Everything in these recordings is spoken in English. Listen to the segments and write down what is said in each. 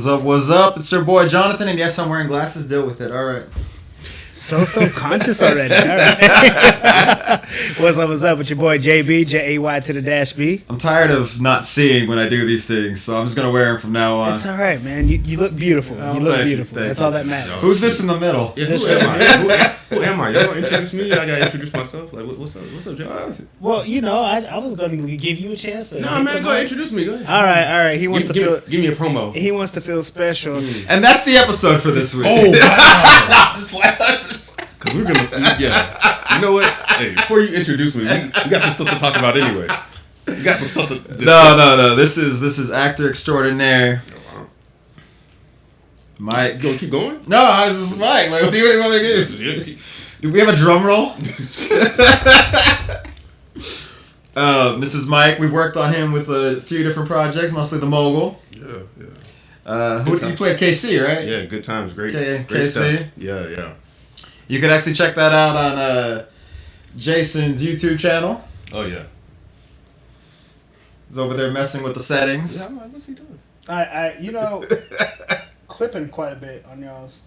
What's up? What's up? It's your boy Jonathan, and yes, I'm wearing glasses. Deal with it. All right. So self-conscious already. All right. What's up? What's up? With your boy JB, Jay to the dash B. I'm tired of not seeing when I do these things, so I'm just gonna wear them from now on. It's all right, man. You look beautiful. Oh, you look thank beautiful. you. That's all that matters. Who's this in the middle? Yeah, who am I? Who am I? Y'all gonna introduce me? I gotta introduce myself. Like, what's up? What's up, Jay? Well, you know, I was going to give you a chance. Nah, man, go ahead, introduce me. Go ahead. All right. He wants Give me a promo. He wants to feel special. And that's the episode for this week. Oh, wow. Because we're gonna, yeah. You know what? Hey, before you introduce me, we got some stuff to talk about anyway. We got some stuff to discuss. No. This is actor extraordinaire. Mike. You gonna keep going? No, this is Mike. Like, what do you want me to do? Do we have a drum roll? This is Mike. We've worked on him with a few different projects, mostly The Mogul. Yeah. Who you played? KC, right? Yeah, good times. Great KC. stuff. Yeah. You can actually check that out on Jason's YouTube channel. Oh, yeah. He's over there messing with the settings. Yeah, I'm like, what's he doing? Clipping quite a bit on y'all's.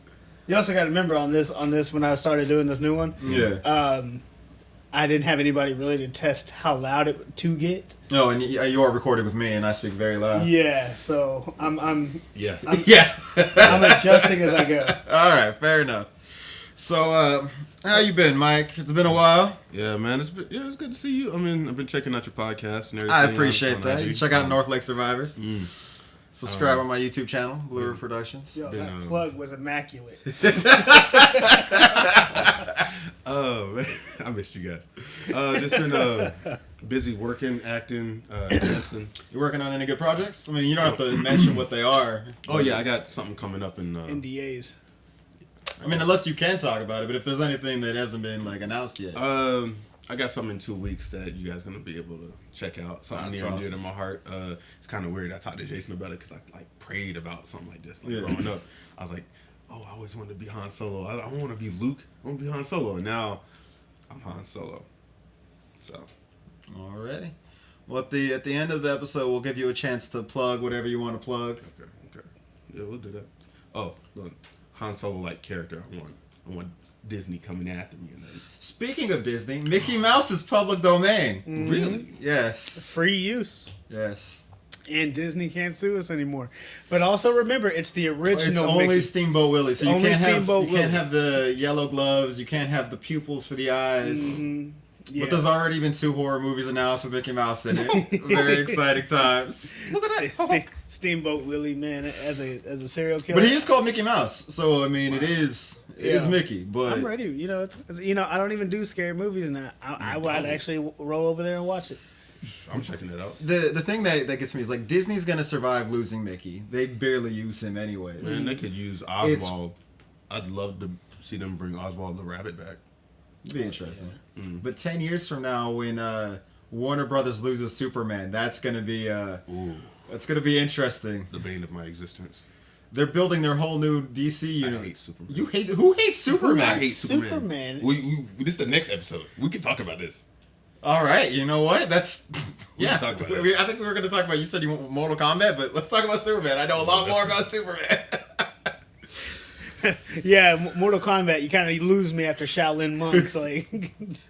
You also got to remember on this when I started doing this new one. Yeah. I didn't have anybody really to test how loud it to get. Oh, and you are recorded with me, and I speak very loud. Yeah, so I'm Yeah. I'm adjusting as I go. All right, fair enough. So, how you been, Mike? It's been a while. Yeah, man. It's good to see you. I mean, I've been checking out your podcast and everything. I appreciate that. IG. You check out North Lake Survivors. Subscribe on my YouTube channel, Blueroof Productions. Yo, that plug was immaculate. Oh, man. I missed you guys. Just been busy working, acting, dancing. You working on any good projects? I mean, you don't have to mention what they are. Oh, yeah. I got something coming up in... NDAs. I mean, unless you can talk about it, but if there's anything that hasn't been like announced yet. I got something in 2 weeks that you guys gonna be able to check out. Something near and dear to my heart. It's kind of weird. I talked to Jason about it because I like prayed about something like this. Growing up, I was like, oh, I always wanted to be Han Solo. I don't want to be Luke. I want to be Han Solo. And now I'm Han Solo. So, alrighty. Well, at the end of the episode, we'll give you a chance to plug whatever you want to plug. Okay. Yeah, we'll do that. Oh, look. Han Solo like character. I want Disney coming after me. And then. Speaking of Disney, Mickey Mouse is public domain. Mm-hmm. Really? Yes. Free use. Yes. And Disney can't sue us anymore. But also remember, it's the original. It's only Mickey. Steamboat Willie, so you Only can't have the yellow gloves. You can't have the pupils for the eyes. Mm-hmm. Yeah. But there's already been 2 horror movies announced with Mickey Mouse in it. Very exciting times. Look at that. Steamboat Willie, man, as a serial killer. But he is called Mickey Mouse, so I mean, it is Mickey. But I'm ready. You know, I don't even do scary movies now. I'd actually roll over there and watch it. I'm checking it out. The thing that gets me is like Disney's gonna survive losing Mickey. They barely use him anyways. Man, they could use Oswald. I'd love to see them bring Oswald the Rabbit back. It'd be interesting. Yeah. But 10 years from now, when Warner Brothers loses Superman, that's gonna be interesting. The bane of my existence. They're building their whole new DC unit. I hate Superman. Who hates Superman? I hate Superman. This is the next episode. We can talk about this. All right, you know what? That's we can talk about it. I think we were going to talk about. You said you want Mortal Kombat, but let's talk about Superman. I know a lot more about Superman. Yeah, Mortal Kombat. You kind of lose me after Shaolin monks. Like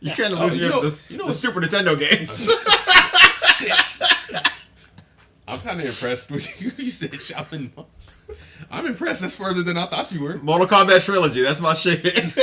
you kind of lose me after the Super Nintendo games. I'm kind of impressed with you. You said Shaolin monks. I'm impressed. That's further than I thought you were. Mortal Kombat trilogy. That's my shit. It's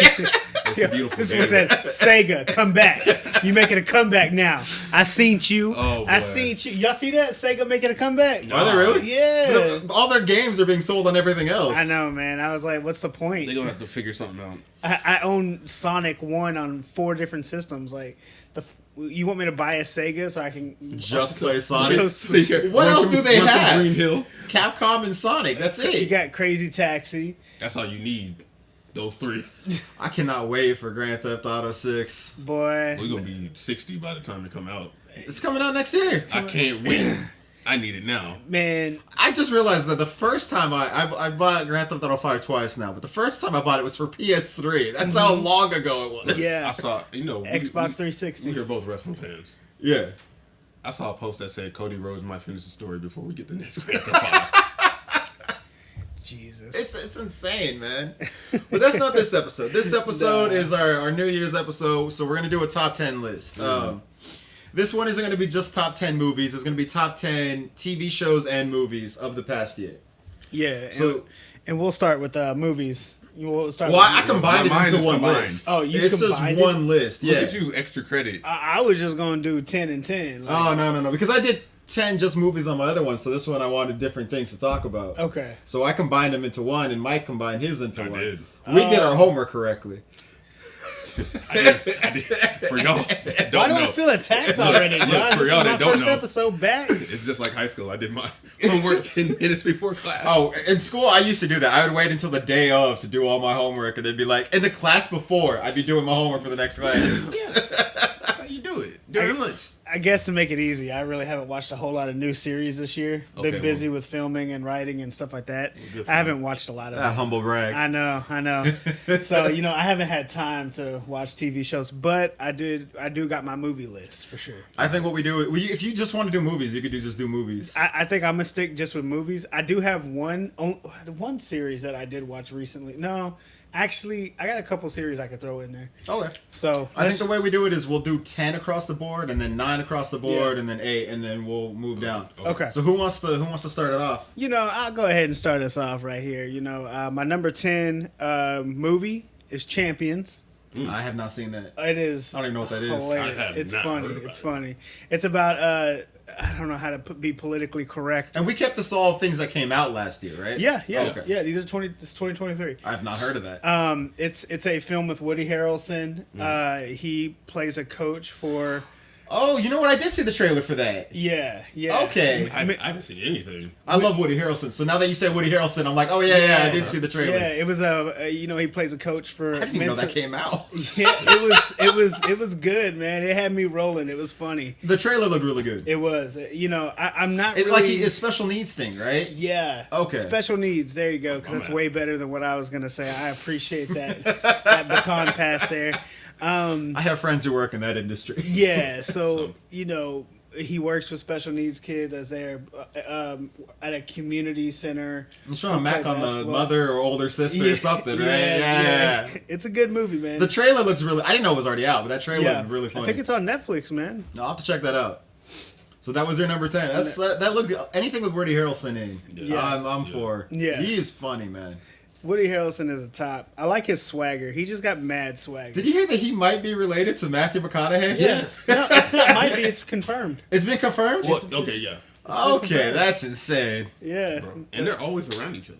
a beautiful this game. was said, Sega, come back. You making a comeback now. I seen you. Oh, boy. I seen you. Y'all see that? Sega making a comeback? Are they really? Yeah. All their games are being sold on everything else. I know, man. I was like, what's the point? They're going to have to figure something out. I own Sonic 1 on 4 different systems. Like, you want me to buy a Sega so I can just play Sonic? What else do they have? Green Hill. Capcom and Sonic. That's it. You got Crazy Taxi. That's all you need. Those 3. I cannot wait for Grand Theft Auto 6. Boy. We're going to be 60 by the time it come out. It's coming out next year. I can't wait. I need it now. Man. I just realized that the first time I bought Grand Theft Auto 5 twice now, but the first time I bought it was for PS3. That's how long ago it was. Yeah. I saw, Xbox 360. We're both wrestling fans. Yeah. I saw a post that said Cody Rhodes might finish the story before we get the next Grand Theft Auto. Jesus. It's insane, man. But that's not this episode. This episode is our New Year's episode, so we're going to do a top 10 list. This one isn't going to be just top 10 movies. It's going to be top 10 TV shows and movies of the past year. Yeah. And we'll start with movies. I combined it into one list. Oh, you It's just combined one list. Yeah. Look at you, extra credit. I was just going to do 10 and 10. Oh, no. Because I did 10 just movies on my other one, so this one I wanted different things to talk about. Okay. So I combined them into one, and Mike combined his into one. Did. We did our homework correctly. I did. For y'all that don't Why do know. I feel attacked already, John? Look, for This y'all is my that don't first know. episode back. It's just like high school. I did my homework 10 minutes before class. Oh, in school I used to do that. I would wait until the day of to do all my homework, and they'd be like, in the class before, I'd be doing my homework for the next class. Yes. That's how you do it. During lunch. I guess to make it easy, I really haven't watched a whole lot of new series this year. Okay, Been busy with filming and writing and stuff like that. good for I haven't watched a lot of it. Humble brag. I know. So, I haven't had time to watch TV shows, but I do got my movie list for sure. I think what we do, if you just want to do movies, you could just do movies. I think I'm gonna stick just with movies. I do have one series that I did watch recently. No, actually, I got a couple series I could throw in there. Okay. So I think the way we do it is we'll do 10 across the board, and then 9 across the board, Yeah. and then 8, and then we'll move down. Okay. So who wants to start it off? I'll go ahead and start us off right here. My number 10 movie is Champions. I have not seen that. It is. I don't even know what that is. Hilarious. I have It's not funny. heard about It's it. funny. It's about I don't know how to be politically correct. And we kept this all things that came out last year, right? Yeah. Okay. Yeah. These are It's 2023. I have not heard of that. It's a film with Woody Harrelson. He plays a coach for. Oh, you know what? I did see the trailer for that. Yeah. Okay. I haven't seen anything. I love Woody Harrelson. So now that you say Woody Harrelson, I'm like, oh yeah, I did see the trailer. Yeah, it was he plays a coach for. I didn't even know that came out. Yeah, it was good, man. It had me rolling. It was funny. The trailer looked really good. It was. I'm not It's really. like it's special needs thing, right? Yeah. Okay. Special needs. There you go. Because that's way better than what I was gonna say. I appreciate that baton pass there. I have friends who work in that industry. Yeah. So he works with special needs kids as they're at a community center. I'm showing a Mac on the basketball. mother or older sister or something, right? Yeah. It's a good movie, man. The trailer looks really. I didn't know it was already out, but that trailer looked really funny. I think it's on Netflix, man. I'll have to check that out. So that was your number 10. That looked anything with Woody Harrelson in. Yeah. I'm for. Yeah. He is funny, man. Woody Harrelson is a top. I like his swagger. He just got mad swagger. Did you hear that he might be related to Matthew McConaughey? Yes. No, it's not. Might be. It's confirmed. It's been confirmed? Well, okay, yeah. Okay, that's insane. Yeah. Bro. And they're always around each other.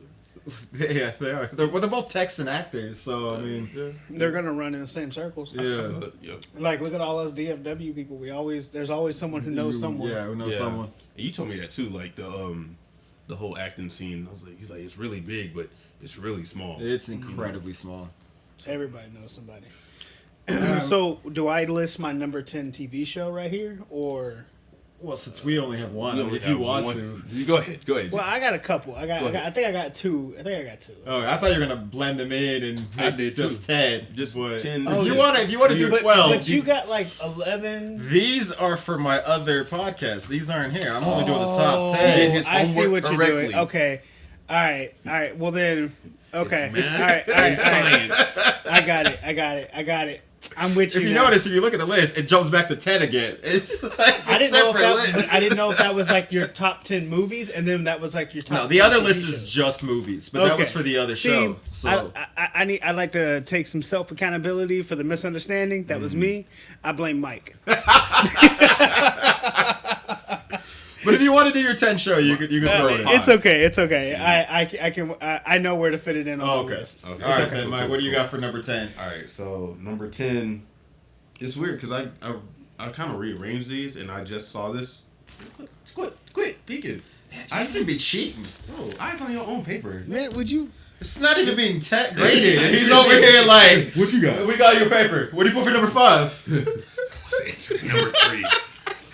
Yeah, they are. They're both Texan actors, so I mean, They're gonna run in the same circles. yeah. Yeah. Like, look at all us DFW people. There's always someone who knows someone. Yeah, who knows someone. And you told me that too, like the whole acting scene. I was like, he's like, it's really big, but it's really small. It's incredibly small. Everybody knows somebody. So, do I list my number 10 TV show right here, or? Well, since we only have one, We only if you have want one. to. You go ahead. Well, I got a couple. I think I got two. Oh, I thought you were gonna blend them in and I make did just too. 10. Just But 10. If you want to do 12, But you got like 11. these are for my other podcast. These aren't here. I'm only doing the top 10. did his I see homework what you're correctly. doing. Okay. All right. Well then. Okay. It's math all right. and science. I got it. I'm with you. If you now. notice, if you look at the list, it jumps back to 10 again. It's like I a didn't know if separate that. list. But I didn't know if that was like your top 10 movies, and then that was like your top. No, the 10 other TV list shows. is just movies, but that was Okay. for the other See, show. So I like to take some self accountability for the misunderstanding. That was me. I blame Mike. but if you want to do your 10 show, you could throw it in. It's okay. I know where to fit it in on Oh, the okay. list. Okay. All right, Okay. then, Mike. What do you got for number 10? All right, so number 10. It's weird because I kind of rearranged these and I just saw this. Quit peeking. I should be cheating. Bro, eyes on your own paper. Man, would you? It's not even being graded. And he's over here like, What you got? we got your paper. What do you put for number 5? What's the answer to number 3?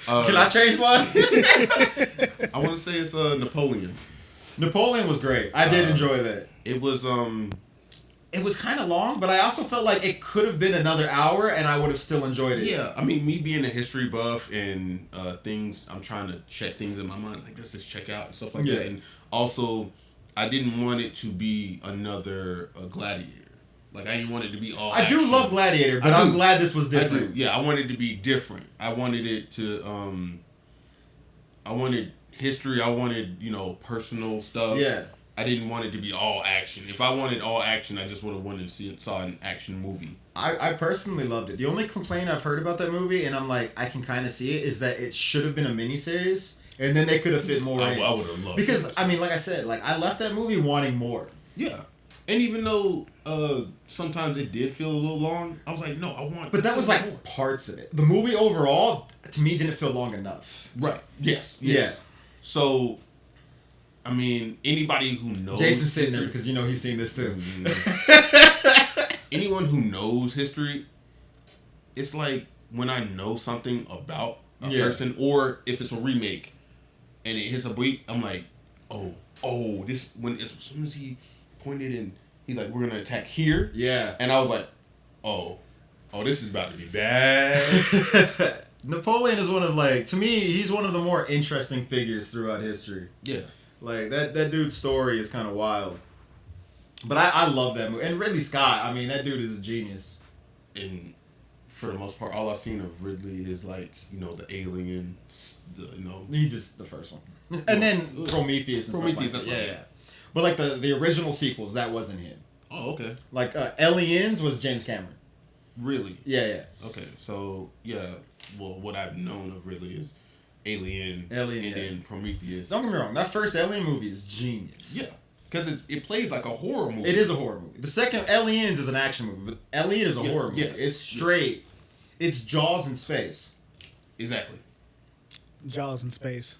Can I change one? I want to say it's Napoleon. Napoleon was great. I did enjoy that. It was It was kind of long, but I also felt like it could have been another hour, and I would have still enjoyed it. yeah. I mean, me being a history buff and things, I'm trying to check things in my mind. Like, let's just check out and stuff like Yeah. that. And also, I didn't want it to be another Gladiator. Like, I didn't want it to be all I action. do love Gladiator, but I'm glad this was different. Yeah, I wanted it to be different. I wanted it to, I wanted history. I wanted, personal stuff. Yeah. I didn't want it to be all action. If I wanted all action, I just would have wanted to saw an action movie. I personally loved it. The only complaint I've heard about that movie, and I'm like, I can kind of see it, is that it should have been a miniseries, and then they could have fit more in. I would have loved it. Because, I mean, like I said, I left that movie wanting more. Yeah. And even though sometimes it did feel a little long, I was like, no, I want... But that was, more. Parts of it. The movie overall, to me, didn't feel long enough. Right. Yes. Yeah. So... I mean, anybody who knows... Jason's sitting there because he's seen this too. Anyone who knows history, it's like when I know something about a person, or if it's a remake and it hits a beat, I'm like, this... As soon as he pointed and he's like, we're going to attack here. Yeah. And I was like, this is about to be bad. Napoleon is one of, to me, he's one of the more interesting figures throughout history. Yeah. That dude's story is kind of wild. But I love that movie. And Ridley Scott, I mean, that dude is a genius. And for the most part, all I've seen of Ridley is, the aliens, He just, the first one. And then Prometheus and Prometheus, stuff like that's that. Yeah. But, the original sequels, that wasn't him. Oh, okay. Aliens was James Cameron. Really? Yeah. Okay, so, yeah. Well, what I've known of Ridley is Alien, and then Prometheus. Don't get me wrong, that first Alien movie is genius. Yeah, because it plays like a horror movie. It is a horror movie. The second Aliens is an action movie, but Alien is a horror movie. Yes. It's straight. It's Jaws in space. Exactly. Jaws in space.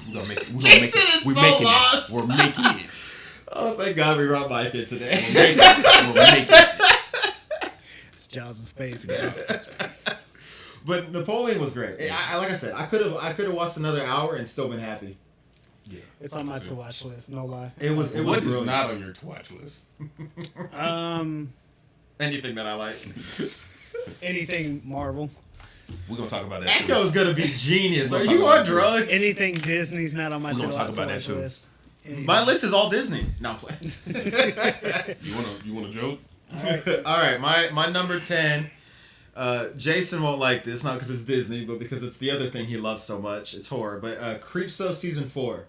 We're gonna make it. We're making it. We're making it. Oh, thank God we brought Mike in today. We're making it. It's Jaws in space, guys. But Napoleon was great. Like I said, I could have watched another hour and still been happy. Yeah, it's on my to watch list. No lie. It was. What is not on your to watch list? Anything that I like. Anything Marvel. We're gonna talk about that. Echo's gonna be genius. Are you on drugs? Anything Disney's not on my to watch list. My list is all Disney. No, I'm playing. You want a joke? All right. My number 10. Jason won't like this, not because it's Disney, but because it's the other thing he loves so much. It's horror. But Creepshow season 4,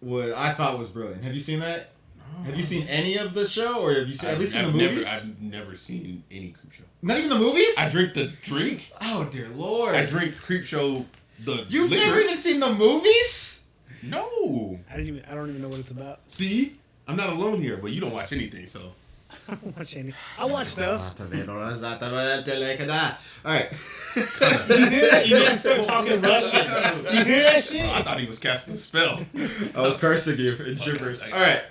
what I thought was brilliant. Have you seen that? No. Have you seen any of the show, or have you seen the movies? I've never seen any Creepshow. Not even the movies? I drink the drink. Oh dear Lord! I drink Creepshow. You've never even seen the movies? No. I don't even know what it's about. See, I'm not alone here, but you don't watch anything, so. I don't watch any. I watch stuff. All right. You hear that? You didn't start talking Russian. You hear that shit? I thought he was casting a spell. I was cursing you in gibberish. All right.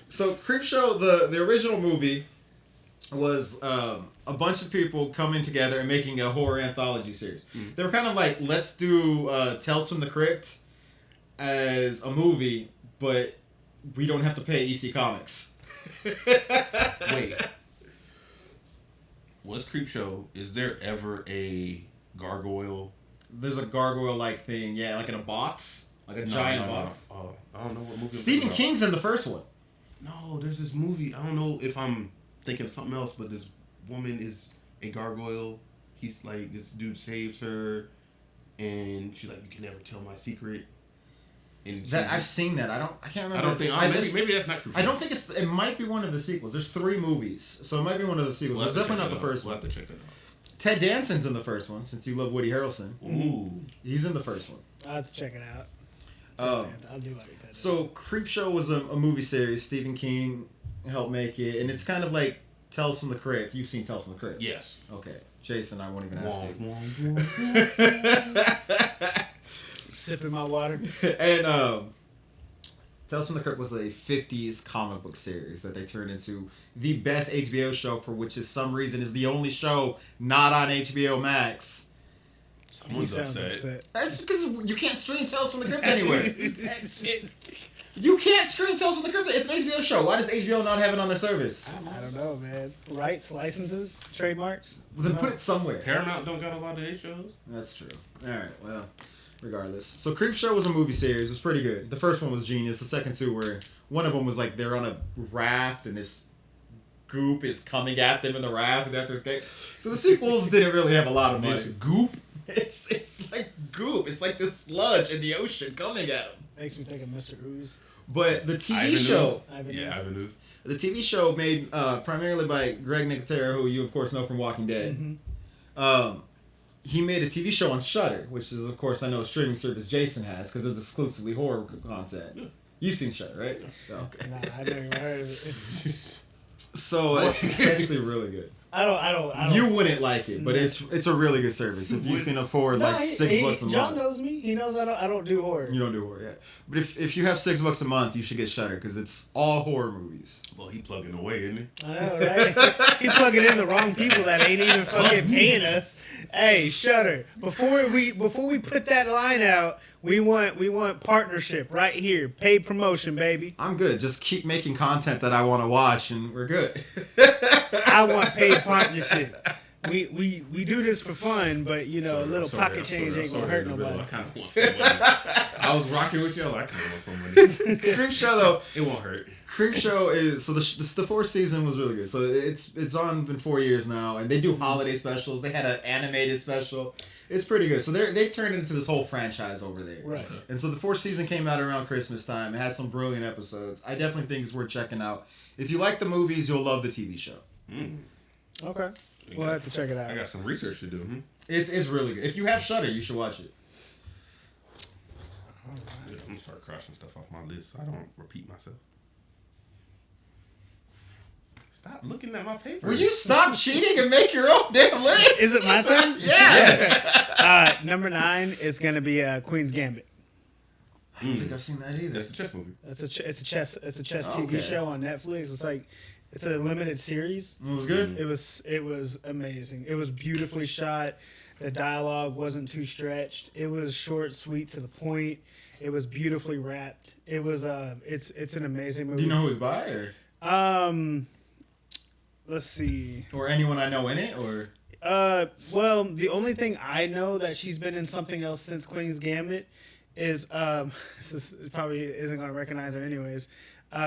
So Creepshow, the original movie was a bunch of people coming together and making a horror anthology series. Mm. They were kind of like, let's do Tales from the Crypt as a movie, but we don't have to pay EC Comics. Wait. Was Creepshow, is there ever a gargoyle? There's a gargoyle-like thing, yeah, like in a box. Like a giant box. Oh, I don't know what movie. Stephen King's in the first one. No, there's this movie. I don't know if I'm thinking of something else, but this woman is a gargoyle. He's like, this dude saves her, and she's like, you can never tell my secret. And that I've seen that. I can't remember. I don't think. Maybe that's not Creepshow. I don't think it's. It might be one of the sequels. There's 3 movies, so it might be one of the sequels. It's definitely not the first one. We'll have to check that out. Ted Danson's in the first one, since you love Woody Harrelson. Ooh, he's in the first one. I'll have to check it out. I'll do like that. So Creepshow was a movie series. Stephen King helped make it, and it's kind of like Tales from the Crypt. You've seen Tales from the Crypt? Yes. Okay, Jason, I won't even ask you. Sipping my water. And Tales from the Crypt was a 50s comic book series that they turned into the best HBO show, for which is some reason is the only show not on HBO Max. Someone's upset. That's because you can't stream Tales from the Crypt anywhere. You can't stream Tales from the Crypt. It's an HBO show. Why does HBO not have it on their service? I don't know, man. Rights, licenses, trademarks? Well, then put it somewhere. Paramount don't got a lot of their shows. That's true. All right, well. regardless. So Creepshow was a movie series. It was pretty good. The first one was genius. The second two were... One of them was like they're on a raft and this goop is coming at them in the raft and they have to escape. So the sequels didn't really have a lot of This money. goop. It's like goop. It's like this sludge in the ocean coming at them. Makes me think of Mr. Ooze. But the TV Ivan show... Ivan Yeah, Ooze. Ivan Ooze. The TV show made primarily by Greg Nicotero, who you of course know from Walking Dead. He made a TV show on Shudder, which is of course I know a streaming service Jason has because it's exclusively horror content. You've seen Shudder, right? Okay. Nah, I never even heard of it. So it's actually really good. I don't. You wouldn't like it, but it's a really good service if you can afford like $6 a John month. knows me. He knows I don't do horror. You don't do horror, yeah. But if you have $6 a month, you should get Shudder because it's all horror movies. Well, he plugging away, isn't he? I know, right? He plugging in the wrong people that ain't even fucking paying us. Hey, Shudder. Before we put that line out, we want partnership right here. Paid promotion, baby. I'm good. Just keep making content that I want to watch, and we're good. I want paid partnership. We do this for fun, but a little pocket change ain't gonna hurt nobody. I kind of want some money. I was rocking with y'all. I kind of want some money. Creepshow though, It won't hurt. Creepshow is so the fourth season was really good. So it's on been 4 years now, and they do holiday specials. They had an animated special. It's pretty good. So they've turned it into this whole franchise over there. Right. And so the fourth season came out around Christmas time. It had some brilliant episodes. I definitely think it's worth checking out. If you like the movies, you'll love the TV show. Okay. We'll have to check it out. I got some research to do. It's really good. If you have Shudder, you should watch it. Yeah, I'm gonna start crossing stuff off my list so I don't repeat myself. Stop looking at my paper. Will you stop cheating and make your own damn list? Is it my turn? Yes. Number 9 is gonna be Queen's Gambit. I don't think I've seen that either. That's the chess movie. It's a chess Okay. TV show on Netflix. It's a limited series. It was good. It was amazing. It was beautifully shot. The dialogue wasn't too stretched. It was short, sweet, to the point. It was beautifully wrapped. It was it's an amazing movie. Do you know who it's by, or Let's see. or anyone I know in it, or Well, the only thing I know that she's been in something else since Queen's Gambit is this is, probably isn't gonna recognize her anyways.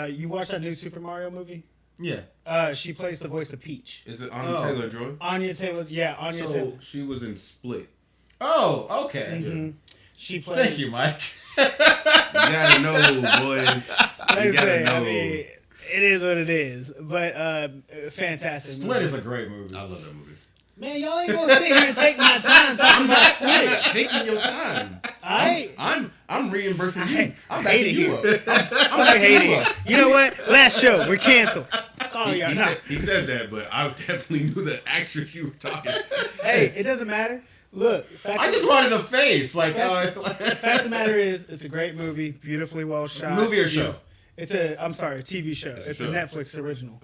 You watched that new Super Mario movie? yeah. She plays the voice of Peach. Is it Anya Taylor-Joy? Anya Taylor, yeah, Anya Taylor. So she was in Split. Oh, okay. Mm-hmm. She plays. Thank you, Mike. You gotta know, boys. Like You I gotta say, know. I mean, it is what it is, but fantastic. Split movie. is a great movie. I love that movie. Man, y'all ain't gonna sit here and take my time talking about I'm not Split. taking your time. I'm reimbursing you. I'm hate backing it you here. up. I hate it. You know what? Last show, we're canceled. Oh, He, yeah, he, nah. he says that, but I definitely knew the actress you were talking. Hey, it doesn't matter. Look, I just wanted the face, like. the fact of the matter is, it's a great movie, beautifully well shot. Movie or show? It's a TV show. It's a show. Netflix original,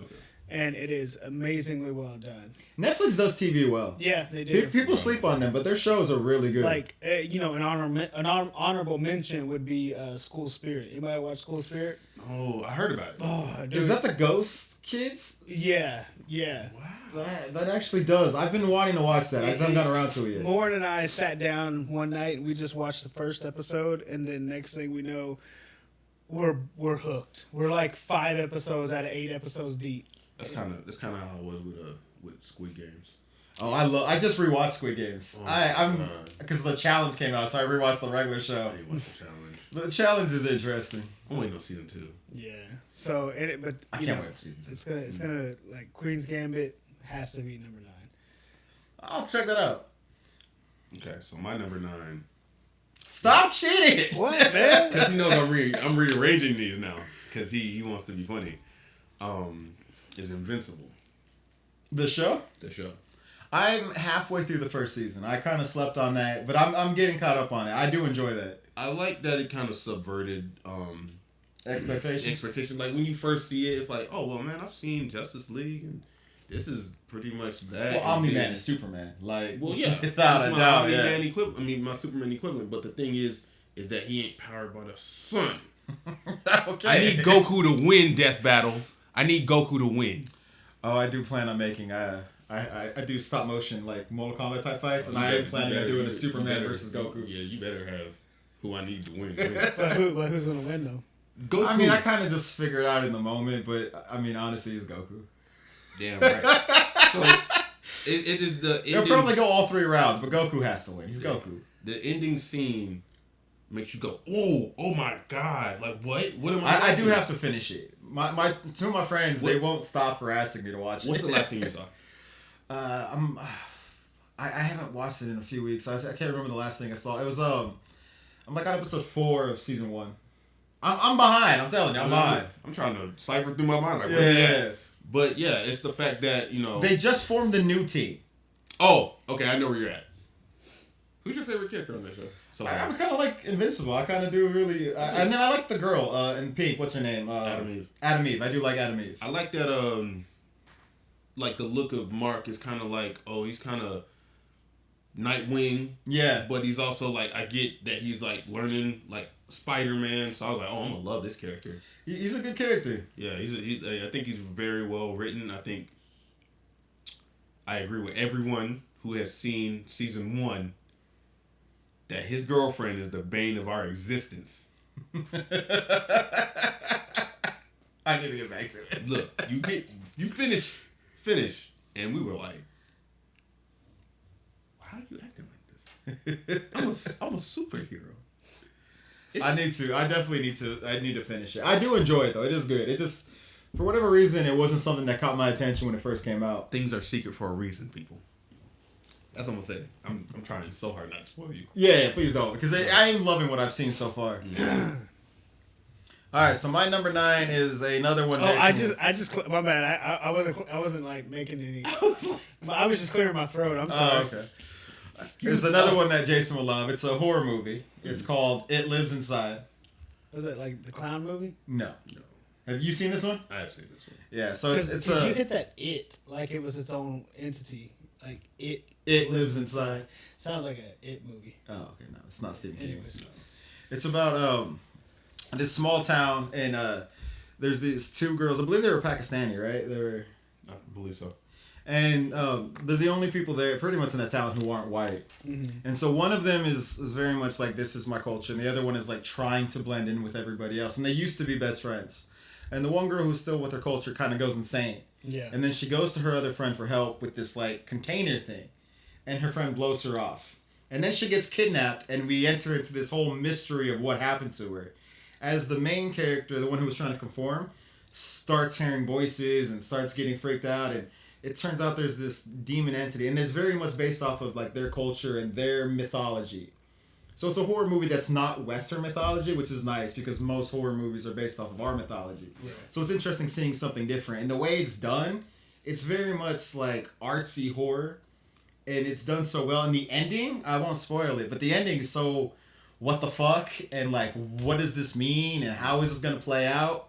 and it is amazingly well done. Netflix does TV well. Yeah, they do. People sleep on them, but their shows are really good. Like an honorable mention would be School Spirit. Anybody watch School Spirit? Oh, I heard about it. Oh, dude. Is that the Ghost Kids? Yeah. That actually does. I've been wanting to watch that. I just haven't gotten around to it yet. Lauren and I sat down one night and we just watched the first episode, and then next thing we know, we're hooked. We're like 5 episodes out of 8 episodes deep. That's kind of how it was with Squid Games. Oh, I just rewatched Squid Games. Oh, I'm because the challenge came out, so I rewatched the regular show. I didn't watch the challenge. The challenge is interesting. I'm waiting on season 2. Yeah. So, but I can't wait for season 2. It's gonna like Queen's Gambit has to be number 9. I'll check that out. Okay, so my number 9. Stop cheating! What, man? Because he knows I'm rearranging these now. Because he wants to be funny. Is Invincible. The show? The show. I'm halfway through the first season. I kind of slept on that, but I'm getting caught up on it. I do enjoy that. I like that it kind of subverted Expectations. Like when you first see it, it's like, oh well, man, I've seen Justice League, and this is pretty much that. Well, Omni-Man is Superman. Like, well, yeah, without a doubt, Omni-Man equivalent. I mean, my Superman equivalent. But the thing is that he ain't powered by the sun. Okay. I need Goku to win Death Battle. I need Goku to win. Oh, I do plan on making I do stop motion like Mortal Kombat type fights, and I am planning on doing a Superman versus Goku. Yeah, you better have who I need to win. But who's gonna win though? Goku. I mean, I kind of just figured it out in the moment, but I mean, honestly, it's Goku. Damn right. So it is the. They'll probably go all 3 rounds, but Goku has to win. He's Goku. The ending scene makes you go, oh my god! Like what? What am I do have to finish it. My 2 of my friends, they won't stop harassing me to watch it. What's the last thing you saw? I haven't watched it in a few weeks. I can't remember the last thing I saw. It was I'm like on episode 4 of season 1. I'm behind. I'm telling you, I'm behind. I'm trying to cipher through my mind. Like, Yeah. But yeah, it's the fact that they just formed a new team. Oh, okay, I know where you're at. Who's your favorite character on that show? So I'm kind of like Invincible. I kind of do really, and then I like the girl in pink. What's her name? Adam Eve. Adam Eve. I do like Adam Eve. I like that. Like the look of Mark is kind of like, he's kind of Nightwing. Yeah. But he's also like, I get that he's like learning like Spider-Man. So I was like, I'm gonna love this character. He's a good character. Yeah, I think he's very well written. I think I agree with everyone who has seen season 1 that his girlfriend is the bane of our existence. I need to get back to it. Look, you finish, and we were like, how are you acting like this? I'm a superhero. I need to. I definitely need to. I need to finish it. I do enjoy it though. It is good. It just, for whatever reason, it wasn't something that caught my attention when it first came out. Things are secret for a reason, people. That's what I'm gonna say. I'm trying so hard not to spoil you. Yeah, please don't, because I am loving what I've seen so far. Yeah. All right, so my number 9 is another one. I just my bad. I wasn't like making any. I was just clearing my throat. I'm sorry. Oh, okay. There's another one that Jason will love. It's a horror movie. It's called It Lives Inside. Was it like the clown movie? No. Have you seen this one? I have seen this one. Yeah, so it's you hit that it like it was its own entity. Like it lives inside. Sounds like a it movie. Oh, okay, no, it's not Stephen King. Anyways, It's about this small town, and there's these 2 girls. I believe they were Pakistani, right? They were. I believe so. And they're the only people there, pretty much in that town, who aren't white. Mm-hmm. And so one of them is very much like, this is my culture, and the other one is like trying to blend in with everybody else. And they used to be best friends. And the one girl who's still with her culture kind of goes insane. Yeah. And then she goes to her other friend for help with this like container thing, and her friend blows her off. And then she gets kidnapped, and we enter into this whole mystery of what happened to her. As the main character, the one who was trying to conform, starts hearing voices and starts getting freaked out, and it turns out there's this demon entity, and it's very much based off of like their culture and their mythology. So it's a horror movie that's not Western mythology, which is nice because most horror movies are based off of our mythology. Yeah. So it's interesting seeing something different. And the way it's done, it's very much like artsy horror, and it's done so well. And the ending, I won't spoil it, but the ending is so what the fuck, and like what does this mean, and how is this going to play out?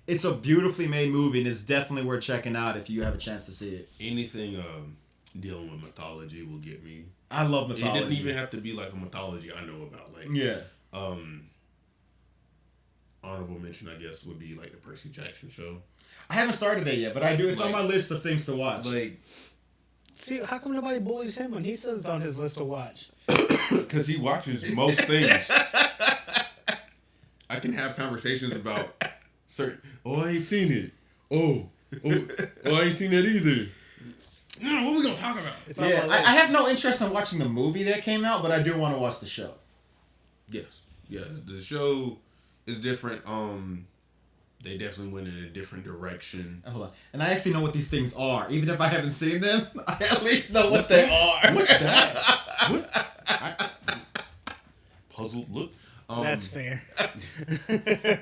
It's a beautifully made movie, and it's definitely worth checking out if you have a chance to see it. Anything dealing with mythology will get me. I love mythology. It didn't even have to be like a mythology I know about. Like, yeah. Honorable mention, I guess, would be like the Percy Jackson show. I haven't started that yet, but I do. It's on my list of things to watch. Like, see, how come nobody bullies him when he says it's on his list to watch? Because he watches most things. I can have conversations about certain. Oh, I ain't seen it. Oh, I ain't seen that either. No, what we gonna talk about? Yeah, I have no interest in watching the movie that came out, but I do want to watch the show. Yes, yeah, the show is different. They definitely went in a different direction. Hold on, and I actually know what these things are, even if I haven't seen them. I at least know what they are. What's that? What? Puzzled look. That's fair.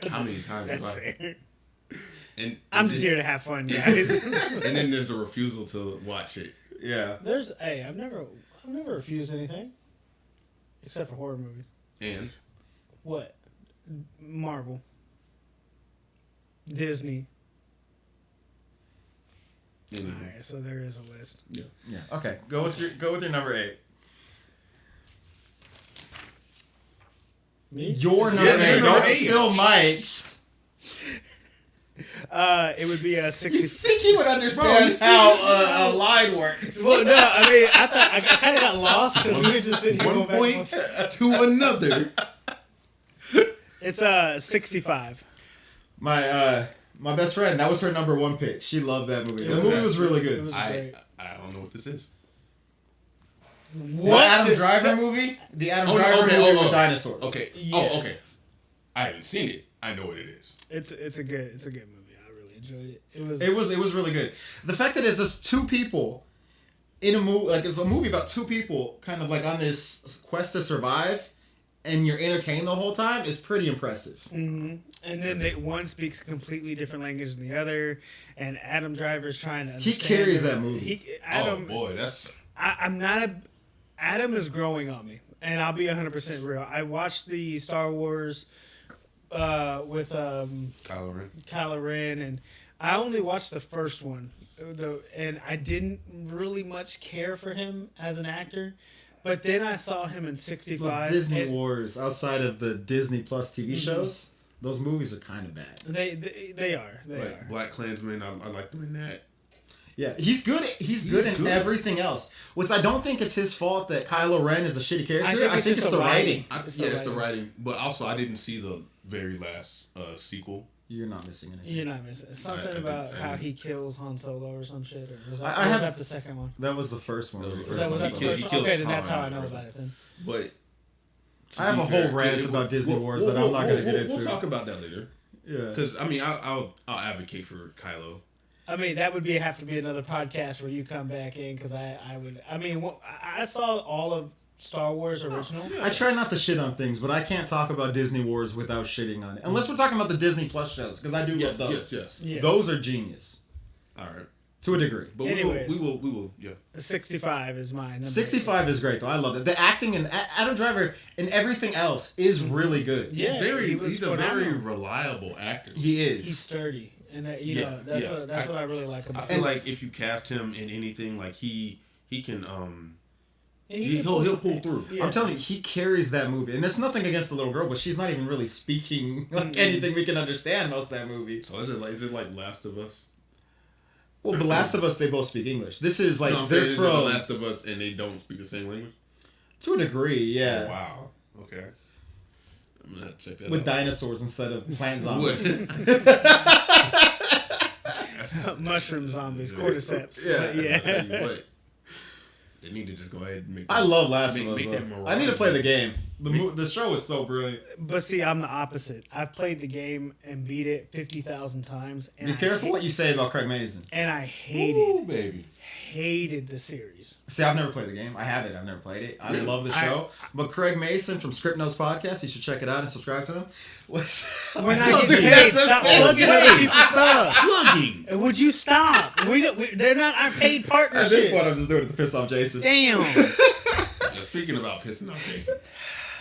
How many times? That's fair. And I'm just here to have fun, guys. And then there's the refusal to watch it. Yeah. I've never refused anything, except for horror movies. And what? Marvel, Disney. All right, so there is a list. Yeah. Yeah. Okay. Go with your number 8. Me? Your number 8. number Don't 8. steal Mike's. It would be a 60. You think he would understand how a line works? Well, no, I mean, I thought I kind of got lost because we were just sitting here One going back and point forth. to another. It's 65. My best friend, that was her number one pick. She loved that movie. The movie was really good. It was great. I don't know what this is. What? The Adam Driver movie? The Adam Driver movie with dinosaurs. Okay. Yeah. Oh, okay. I haven't seen it. I know what it is. It's a good movie. I really enjoyed it. It was really good. The fact that it's just two people in a movie, like it's a movie about two people kind of like on this quest to survive, and you're entertained the whole time is pretty impressive. Mm-hmm. And then one speaks a completely different language than the other, and Adam Driver's trying to understand. He carries that movie. Oh boy, that's. I'm not a. Adam is growing on me, and I'll be 100% real. I watched the Star Wars with Kylo Ren, and I only watched the first one, and I didn't really much care for him as an actor. But then I saw him in 65. Look, Disney Wars, outside of the Disney Plus TV shows, those movies are kind of bad. They are. They are. Black Klansman, I like them in that. Yeah, he's good. He's good in everything else. Which I don't think it's his fault that Kylo Ren is a shitty character. I think it's the writing. It's the writing. But also, I didn't see the very last sequel. You're not missing anything. You're not missing something about how he kills Han Solo or some shit. Or was was that the second one? That was the first one. Was that the first one? Okay, then that's how I know about it then. But I have a whole rant about Disney Wars that I'm not going to get into. We'll talk about that later. Yeah. Because I mean, I'll advocate for Kylo. I mean, that would have to be another podcast where you come back in because I would. I mean, I saw all of Star Wars original. I try not to shit on things, but I can't talk about Disney Wars without shitting on it. Unless we're talking about the Disney Plus shows, because I do love those. Yes. Yeah. Those are genius. All right. To a degree. But anyways, we will, yeah. 65 is mine. 65 is great, though. I love it. The acting and Adam Driver and everything else is really good. Yeah, he's a very reliable actor. He is. He's sturdy. And that's what I really like about him. I feel like if you cast him in anything, like he can he'll pull through. Yeah. I'm telling you, he carries that movie. And that's nothing against the little girl, but she's not even really speaking like anything we can understand most of that movie. So is it like Last of Us? Well, The Last of Us, they both speak English. This is like they're from The Last of Us and they don't speak the same language? To a degree, yeah. Oh, wow. Okay. I'm gonna have to check that with out. dinosaurs instead of plant zombies. Mushroom zombies, cordyceps. Yeah. I'll tell you what, they need to just go ahead and make. I love Last of Us. I need to play the game. The show is so brilliant. But see, I'm the opposite. I've played the game and beat it 50,000 times. And be careful what you say about Craig Mazin. And I hated the series. See, I've never played the game. I have it. I've never played it. I love the show. But Craig Mason from Script Notes Podcast, you should check it out and subscribe to them. We're not getting paid. Stop plugging other people's stuff. Plugging. Would you stop? They're not our paid partnerships. At this point, I'm just doing it to piss off Jason. Damn. Speaking about pissing off Jason,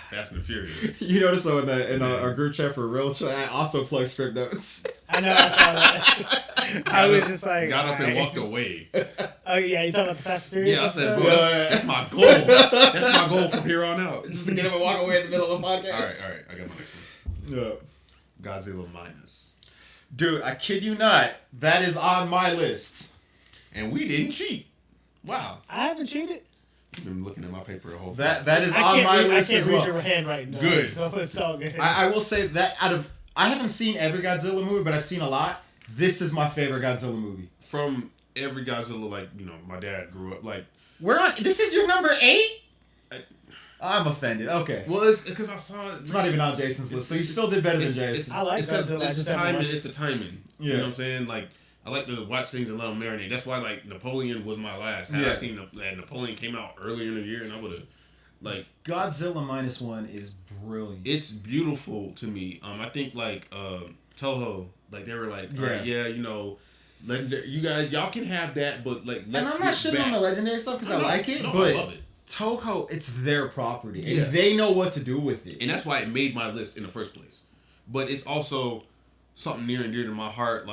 Fast and the Furious. You notice though in our group chat for real chat, I also plug Script Notes. I know, I saw that. I was just like... Got up and walked away. Oh, yeah, you talking about the Fast and Furious? Yeah, I said, bro, that's my goal. That's my goal from here on out. Just to get him and walk away in the middle of a podcast. All right. I got my next one. Yeah. Godzilla Minus. Dude, I kid you not. That is on my list. And we didn't cheat. Wow. I haven't cheated. You've been looking at my paper the whole time. That is on my list as well. I can't read your handwriting. Though, good. So it's all good. I will say that I haven't seen every Godzilla movie, but I've seen a lot. This is my favorite Godzilla movie. From every Godzilla, my dad grew up, This is your number 8? I'm offended. Okay. Well, it's because I saw it. It's not even on Jason's list, so you still did better than Jason. I like Godzilla. It's the timing. It's the timing. Yeah. You know what I'm saying? I like to watch things and let them marinate. That's why, Napoleon was my last. Had I seen that Napoleon came out earlier in the year, and I would have, Godzilla -1 is brilliant. It's beautiful to me. I think, Toho, they were like, all right, you guys, y'all can have that, but, let's and I'm not shitting on the legendary stuff because I like it, but I love it. Toho, it's their property, and they know what to do with it. And that's why it made my list in the first place. But it's also something near and dear to my heart,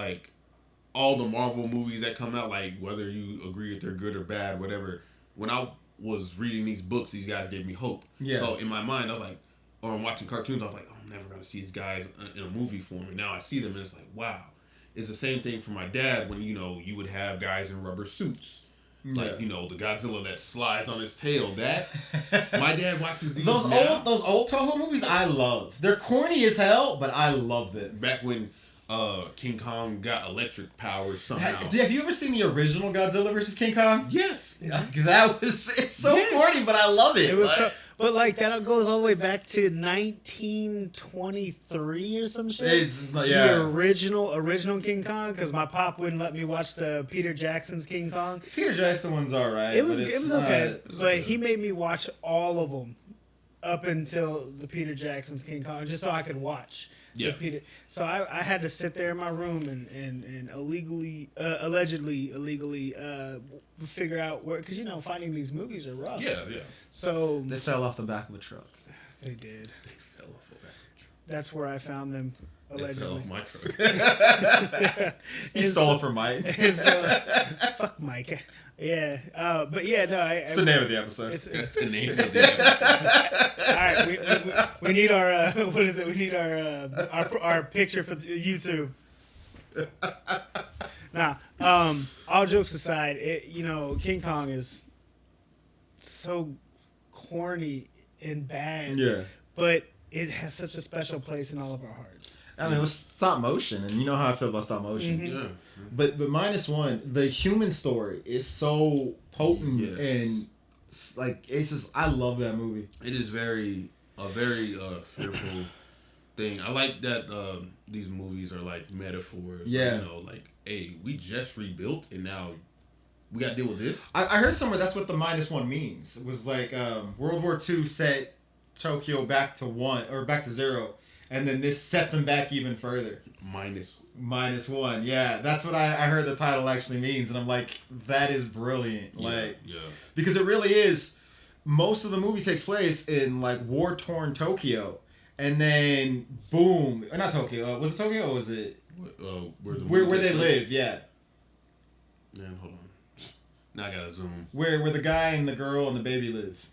all the Marvel movies that come out, whether you agree if they're good or bad, whatever. When I was reading these books, these guys gave me hope. Yeah. So in my mind, I was like, or I'm watching cartoons, I was like, I'm never going to see these guys in a movie form. And now I see them, and it's like, wow. It's the same thing for my dad when, you would have guys in rubber suits. Like, you know, the Godzilla that slides on his tail. That my dad watches these those now. old Toho movies. I love. They're corny as hell, but I love them. Back when King Kong got electric powers somehow. Have you ever seen the original Godzilla versus King Kong? Yes. It's so corny, but I love it. It was but like that goes all the way back to 1923 or some shit. The original King Kong, because my pop wouldn't let me watch the Peter Jackson's King Kong. Peter Jackson one's alright. It was okay, but he made me watch all of them up until the Peter Jackson's King Kong, just so I could watch. Yeah. So I had to sit there in my room and allegedly illegally figure out where, because finding these movies are rough. Yeah. So they fell off the back of a truck. They did. They fell off the back of a truck. That's where I found them. Allegedly. They fell off my truck. He stole it from Mike. Fuck Mike. Yeah, but yeah, no. It's the name of the episode. That's the name of the episode. All right, we need our what is it? We need our picture for YouTube. Nah, all jokes aside, King Kong is so corny and bad. Yeah, but it has such a special place in all of our hearts. I mean, it was stop motion, and you know how I feel about stop motion. Mm-hmm. Yeah. But -1, the human story is so potent and like it's just I love that movie. It is very fearful thing. I like that these movies are like metaphors. Yeah. Like, hey, we just rebuilt and now we got to deal with this. I heard somewhere that's what the -1 means. It was like World War II set Tokyo back to 1 or back to 0. And then this set them back even further. -1, yeah. That's what I heard the title actually means. And I'm like, that is brilliant. Because it really is. Most of the movie takes place in, like, war-torn Tokyo. And then, boom. Not Tokyo. Was it Tokyo or was it... where they live, yeah. Man, hold on. Now I gotta zoom. Where the guy and the girl and the baby live.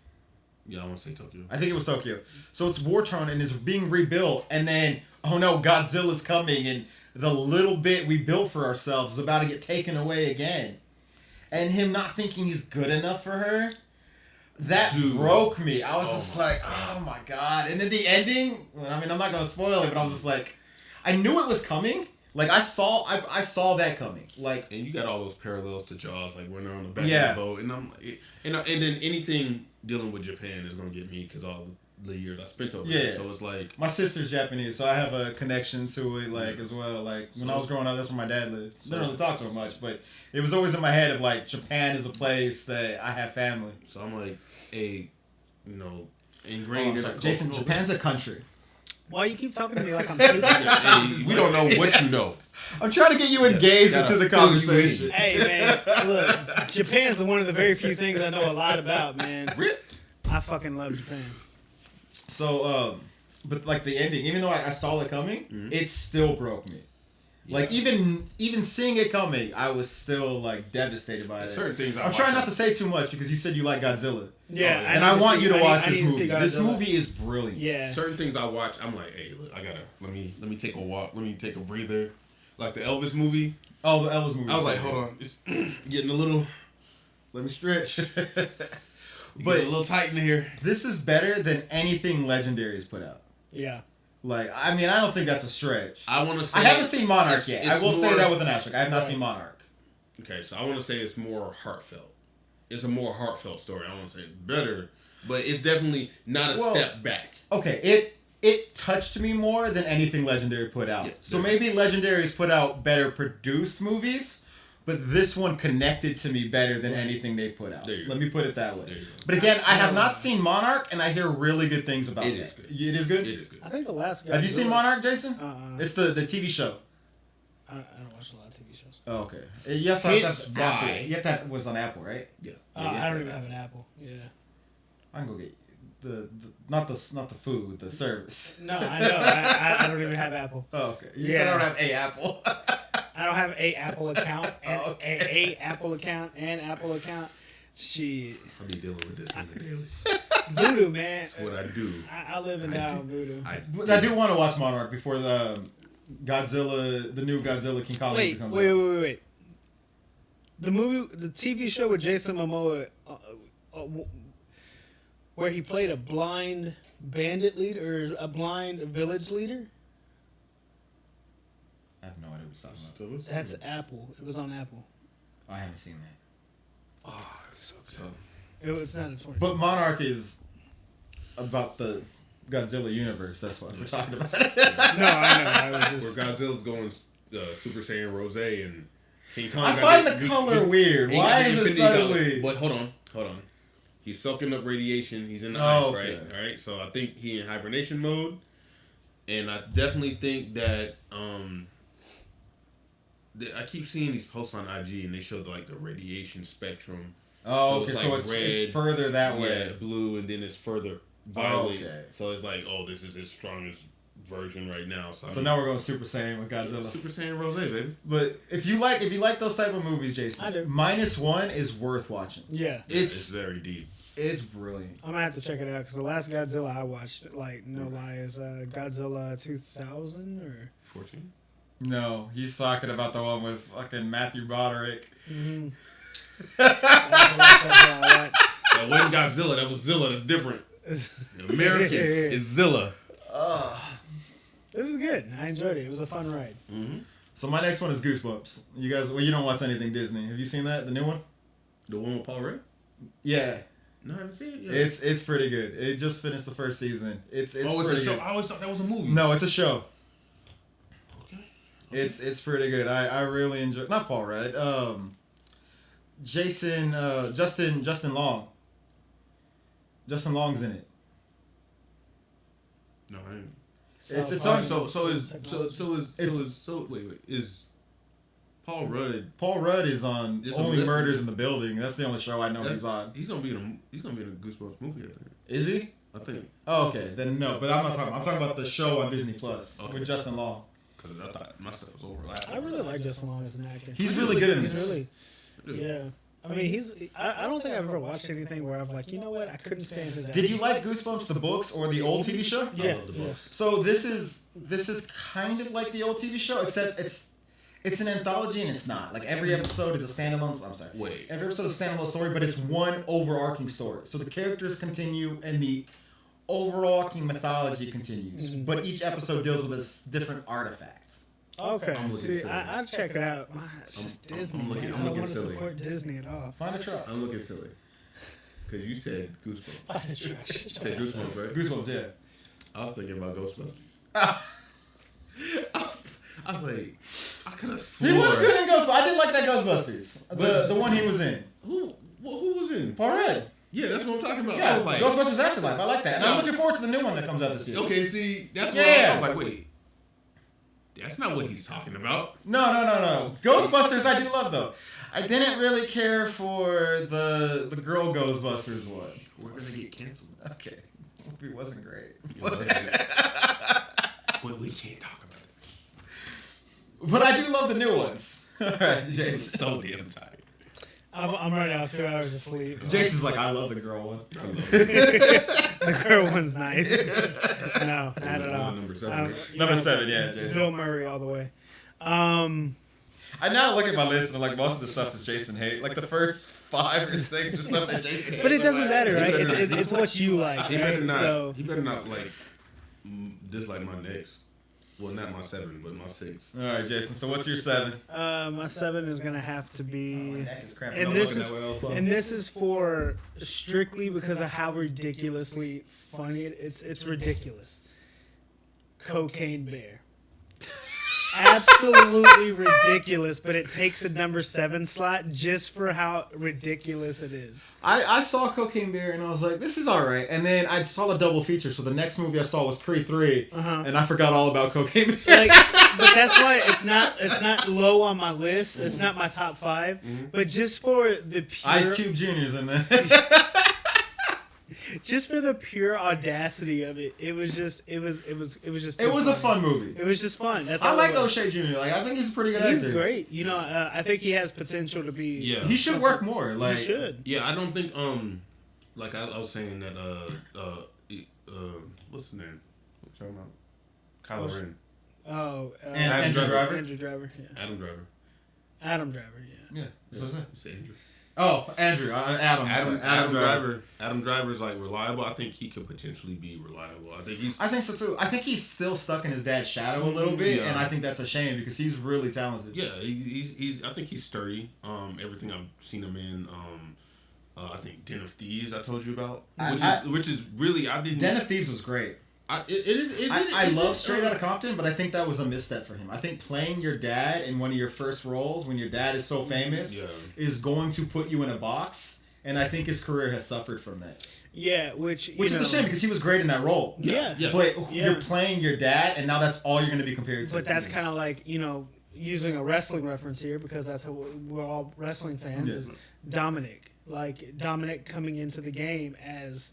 Yeah, I want to say Tokyo. I think it was Tokyo. So it's war-torn and it's being rebuilt. And then, oh no, Godzilla's coming. And the little bit we built for ourselves is about to get taken away again. And him not thinking he's good enough for her. That broke me. I was just like, oh my God. And then the ending, I mean, I'm not going to spoil it, but I was just like, I knew it was coming. Like, I saw that coming. Like, and you got all those parallels to Jaws, like when they're on the back of the boat. And I'm like, and then anything dealing with Japan is going to get me because all the years I spent over there. So it's like... My sister's Japanese, so I have a connection to it, like, as well. Like, when I was growing up, that's where my dad lived. They don't really talk so much, but it was always in my head of, like, Japan is a place that I have family. So I'm like, ingrained in Jason, Japan's a country. Why you keep talking to me like I'm stupid? Hey, we don't know what you know. I'm trying to get you engaged into the conversation. Hey, man, look, Japan's one of the very few things I know a lot about, man. I fucking love Japan. So, but like the ending, even though I saw it coming, it still broke me. Yeah. Like even seeing it coming, I was still like devastated by it. Certain things I'm trying not to say too much because you said you like Godzilla. Yeah, and I want you to watch this movie. This movie is brilliant. Yeah. Certain things I watch, I'm like, hey, look, I gotta let me take a walk, let me take a breather. Like the Elvis movie. Oh, the Elvis movie. I was like, hold on, it's getting a little. Let me stretch. But a little tight in here. This is better than anything Legendary has put out. Yeah. Like, I mean, I don't think that's a stretch. I want to say... I haven't seen Monarch yet. I will say that with an asterisk. I have not seen Monarch. Okay, so I want to say it's more heartfelt. It's a more heartfelt story. I want to say better, but it's definitely not a step back. Okay, it touched me more than anything Legendary put out. Yeah, so maybe Legendary's put out better produced movies, but this one connected to me better than anything they've put out. Let me put it that way. But again, I have not seen Monarch, and I hear really good things about it. It is good? It is good. I think the last guy... Have you seen Monarch, Jason? It's the TV show. I don't watch a lot of TV shows. Oh, okay. Yes, that's Apple. You have to have, was on Apple, right? Yeah. I don't even have an Apple. Yeah. I can go get the not the food, the service. No, I know. I don't even have Apple. Oh, okay. You said I don't have a Apple. I don't have a Apple account and a Apple account and Apple account. Shit. I'll be dealing with this on the daily. Voodoo, man. That's what I do. I live and die on voodoo. I do want to watch Monarch before the new Godzilla King Kong movie comes out. Wait. the TV show with Jason Momoa, where he played a blind bandit leader or a blind village leader. I have no idea what you're talking about. That's Apple. It was on Apple. I haven't seen that. Oh, it's so good. It's not a 20. But Monarch is about the Godzilla universe. That's what we're talking about. No, I know. I was just... Where Godzilla's going Super Saiyan Rose and King Kong. I find the color weird. Why is it suddenly? But hold on. He's soaking up radiation. He's in the ice, okay. right? All right. So I think he in hibernation mode, and I definitely think that I keep seeing these posts on IG, and they show like the radiation spectrum. Oh, okay. So red, it's further that way. Yeah, blue, and then it's further violet. Oh, okay. So it's like, oh, this is his strongest version right now. So now we're going Super Saiyan with Godzilla. Super Saiyan Rose, baby. But if you like those type of movies, Jason, I do. -1 is worth watching. Yeah. It's very deep. It's brilliant. I'm gonna have to check it out because the last Godzilla I watched, like no lie, is Godzilla 2000 or 14. No, he's talking about the one with fucking Matthew Broderick. Mm-hmm. That's the last Godzilla I watched. That wasn't Godzilla. That was Zilla. That's different. American is Zilla. It was good. I enjoyed it. It was a fun ride. Mm-hmm. So my next one is Goosebumps. You guys, you don't watch anything Disney. Have you seen that? The new one? The one with Paul Rudd? Yeah. No, I haven't seen it yet. It's pretty good. It just finished the first season. It's it's pretty a show. good. I always thought that was a movie. No, it's a show. Okay. It's pretty good. I really enjoy. Not Paul Rudd. Justin Long. Justin Long's in it. No, I ain't. It's on. on. Is Paul Rudd? Paul Rudd is on Just Only listen. Murders in the Building. That's the only show I know he's on. He's gonna be in a Goosebumps movie. I think. Is he? I think. Oh, okay. Then no. But I'm not talking. I'm talking about the show on Disney Plus with Justin Long. Because I thought my stuff was overlapping. I really like Justin Long as an actor. He's really good in this. Yeah. I mean, I don't think I've ever watched anything where I'm like, you know what, I couldn't stand his acting. Did you like Goosebumps the books or the old TV show? Yeah. I love the books. So this is kind of like the old TV show, except it's an anthology and it's not. Like every episode is a standalone. I'm sorry. Wait. Every episode is a standalone story, but it's one overarching story. So the characters continue and the overarching mythology continues, but each episode deals with a different artifact. Okay. I'm looking See, silly. I'd check it out. It's just Disney. I'm looking- man. I'm I don't looking want to silly. support Disney at all. Find a truck. I'm looking silly. Because you said Goosebumps. You You said Goosebumps, right? Goosebumps, yeah. I was thinking about Ghostbusters. I was like, I could have He sworn. was good in Ghostbusters. I did like that Ghostbusters. The one he was in. Who was in? Paul Rudd. Yeah, that's what I'm talking about. I Yeah, was like, Ghostbusters Afterlife. I like that. And I'm looking forward to the new one that comes out this year. okay, see, that's what Yeah. I was like, wait. That's not what he's talking about. No. Ghostbusters I do love, though. I didn't really care for the girl Ghostbusters one. We're going to get canceled. Okay. It wasn't great. But we can't talk about it. But I do love the new ones. All right, Jason. So damn tired. I'm running out 2 hours of sleep. Jason's like, I love the girl one. I love it. The girl one's nice. No, not at all. Number 7. Number 7, yeah, Jason. Bill Murray all the way. I now look at my list and like most of the stuff is Jason hate. Like the first 5 or 6 is stuff that Jason hates. But it doesn't matter, right? He better not- It's what you like, He better right? not. So He better not like dislike my next. Well, not my 7, but my 6. All right, Jason. So what's your 7? my 7 is gonna have to be, Neck is cramping. and this is for strictly because of how ridiculously funny it's ridiculous. Cocaine Bear. Absolutely ridiculous, but it takes a number 7 slot just for how ridiculous it is. I saw Cocaine Bear and I was like, this is all right. And then I saw a double feature. So the next movie I saw was Creed 3, and I forgot all about Cocaine Bear. Like, but that's why it's not low on my list. It's not my top 5. But just for the pure Ice Cube Jr.'s in there. just for the pure audacity of it, it was just It was too a funny. fun movie. It was just fun. That's I all like it was. O'Shea Jr. Like I think he's a pretty good He's actor. great. You know, I think he has potential to be. Yeah. He should work more. Like He should. Yeah, I don't think like I was saying that what's his name? What you talking about? Kylo Ren. Oh, And Andrew Driver. Andrew Driver. Yeah. Adam Driver. Adam Driver, Yeah. That's what I said. It's Andrew. Oh, Andrew. Adam Driver. Adam Driver's like reliable. I think he could potentially be reliable. I think so too. I think he's still stuck in his dad's shadow a little bit, and I think that's a shame because he's really talented. Yeah, he's. I think he's sturdy. Everything I've seen him in. I think Den of Thieves I told you about, which is really I didn't. Den of Thieves was great. I love Straight Outta Compton, but I think that was a misstep for him. I think playing your dad in one of your first roles when your dad is so famous is going to put you in a box, and I think his career has suffered from that. Yeah, which is a shame because he was great in that role. Yeah. But you're playing your dad, and now that's all you're going to be compared to. But that's kind of like, using a wrestling reference here because that's how we're all wrestling fans. Is Dominic. Like, Dominic coming into the game as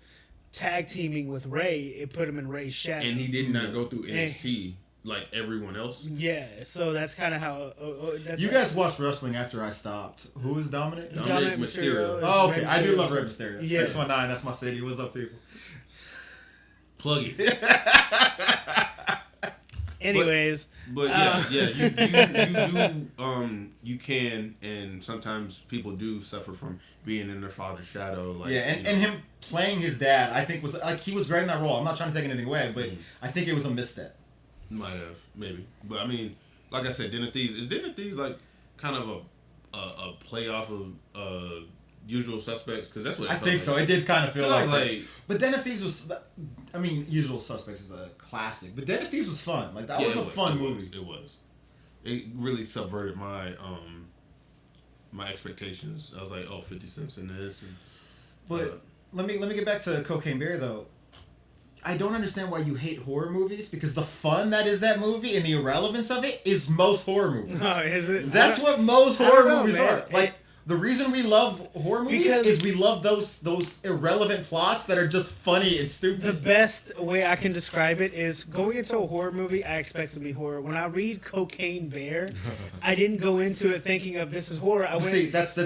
tag teaming with Ray, it put him in Ray's shadow. And he did not go through NXT like everyone else. Yeah, so that's kind of how... you guys watched wrestling after I stopped. Who is Dominic? Dominic Mysterio. Oh, okay. I do love Rey Mysterio. Yeah. 619, that's my city. What's up, people? Plug it. Anyways... But you can, and sometimes people do suffer from being in their father's shadow. Like, and him playing his dad, I think was like he was great in that role. I'm not trying to take anything away, but I think it was a misstep. Might have, maybe, but I mean, like I said, Den of Thieves like kind of a play off of Usual Suspects, because that's what I think so. It did kind of feel like but Den of Thieves was. I mean, Usual Suspects is a classic, but Den of Thieves was fun. Like that was a fun movie. It was. It really subverted my my expectations. I was like, oh, 50 Cent's in this. But let me get back to Cocaine Bear though. I don't understand why you hate horror movies because the fun that is that movie and the irrelevance of it is most horror movies. Oh, is it? That's what most horror movies are. Like. The reason we love horror movies is we love those irrelevant plots that are just funny and stupid. The best way I can describe it is going into a horror movie, I expect it to be horror. When I read Cocaine Bear, I didn't go into it thinking of this is horror. I went, that's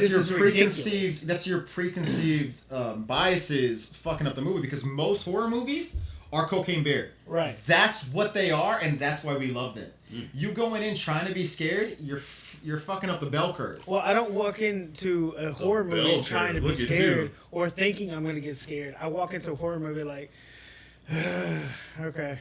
your preconceived biases fucking up the movie because most horror movies are Cocaine Bear. Right. That's what they are, and that's why we love them. You going in trying to be scared, you're fucking up the bell curve. Well, I don't walk into a horror movie trying to be scared or thinking I'm going to get scared. I walk into a horror movie like, okay,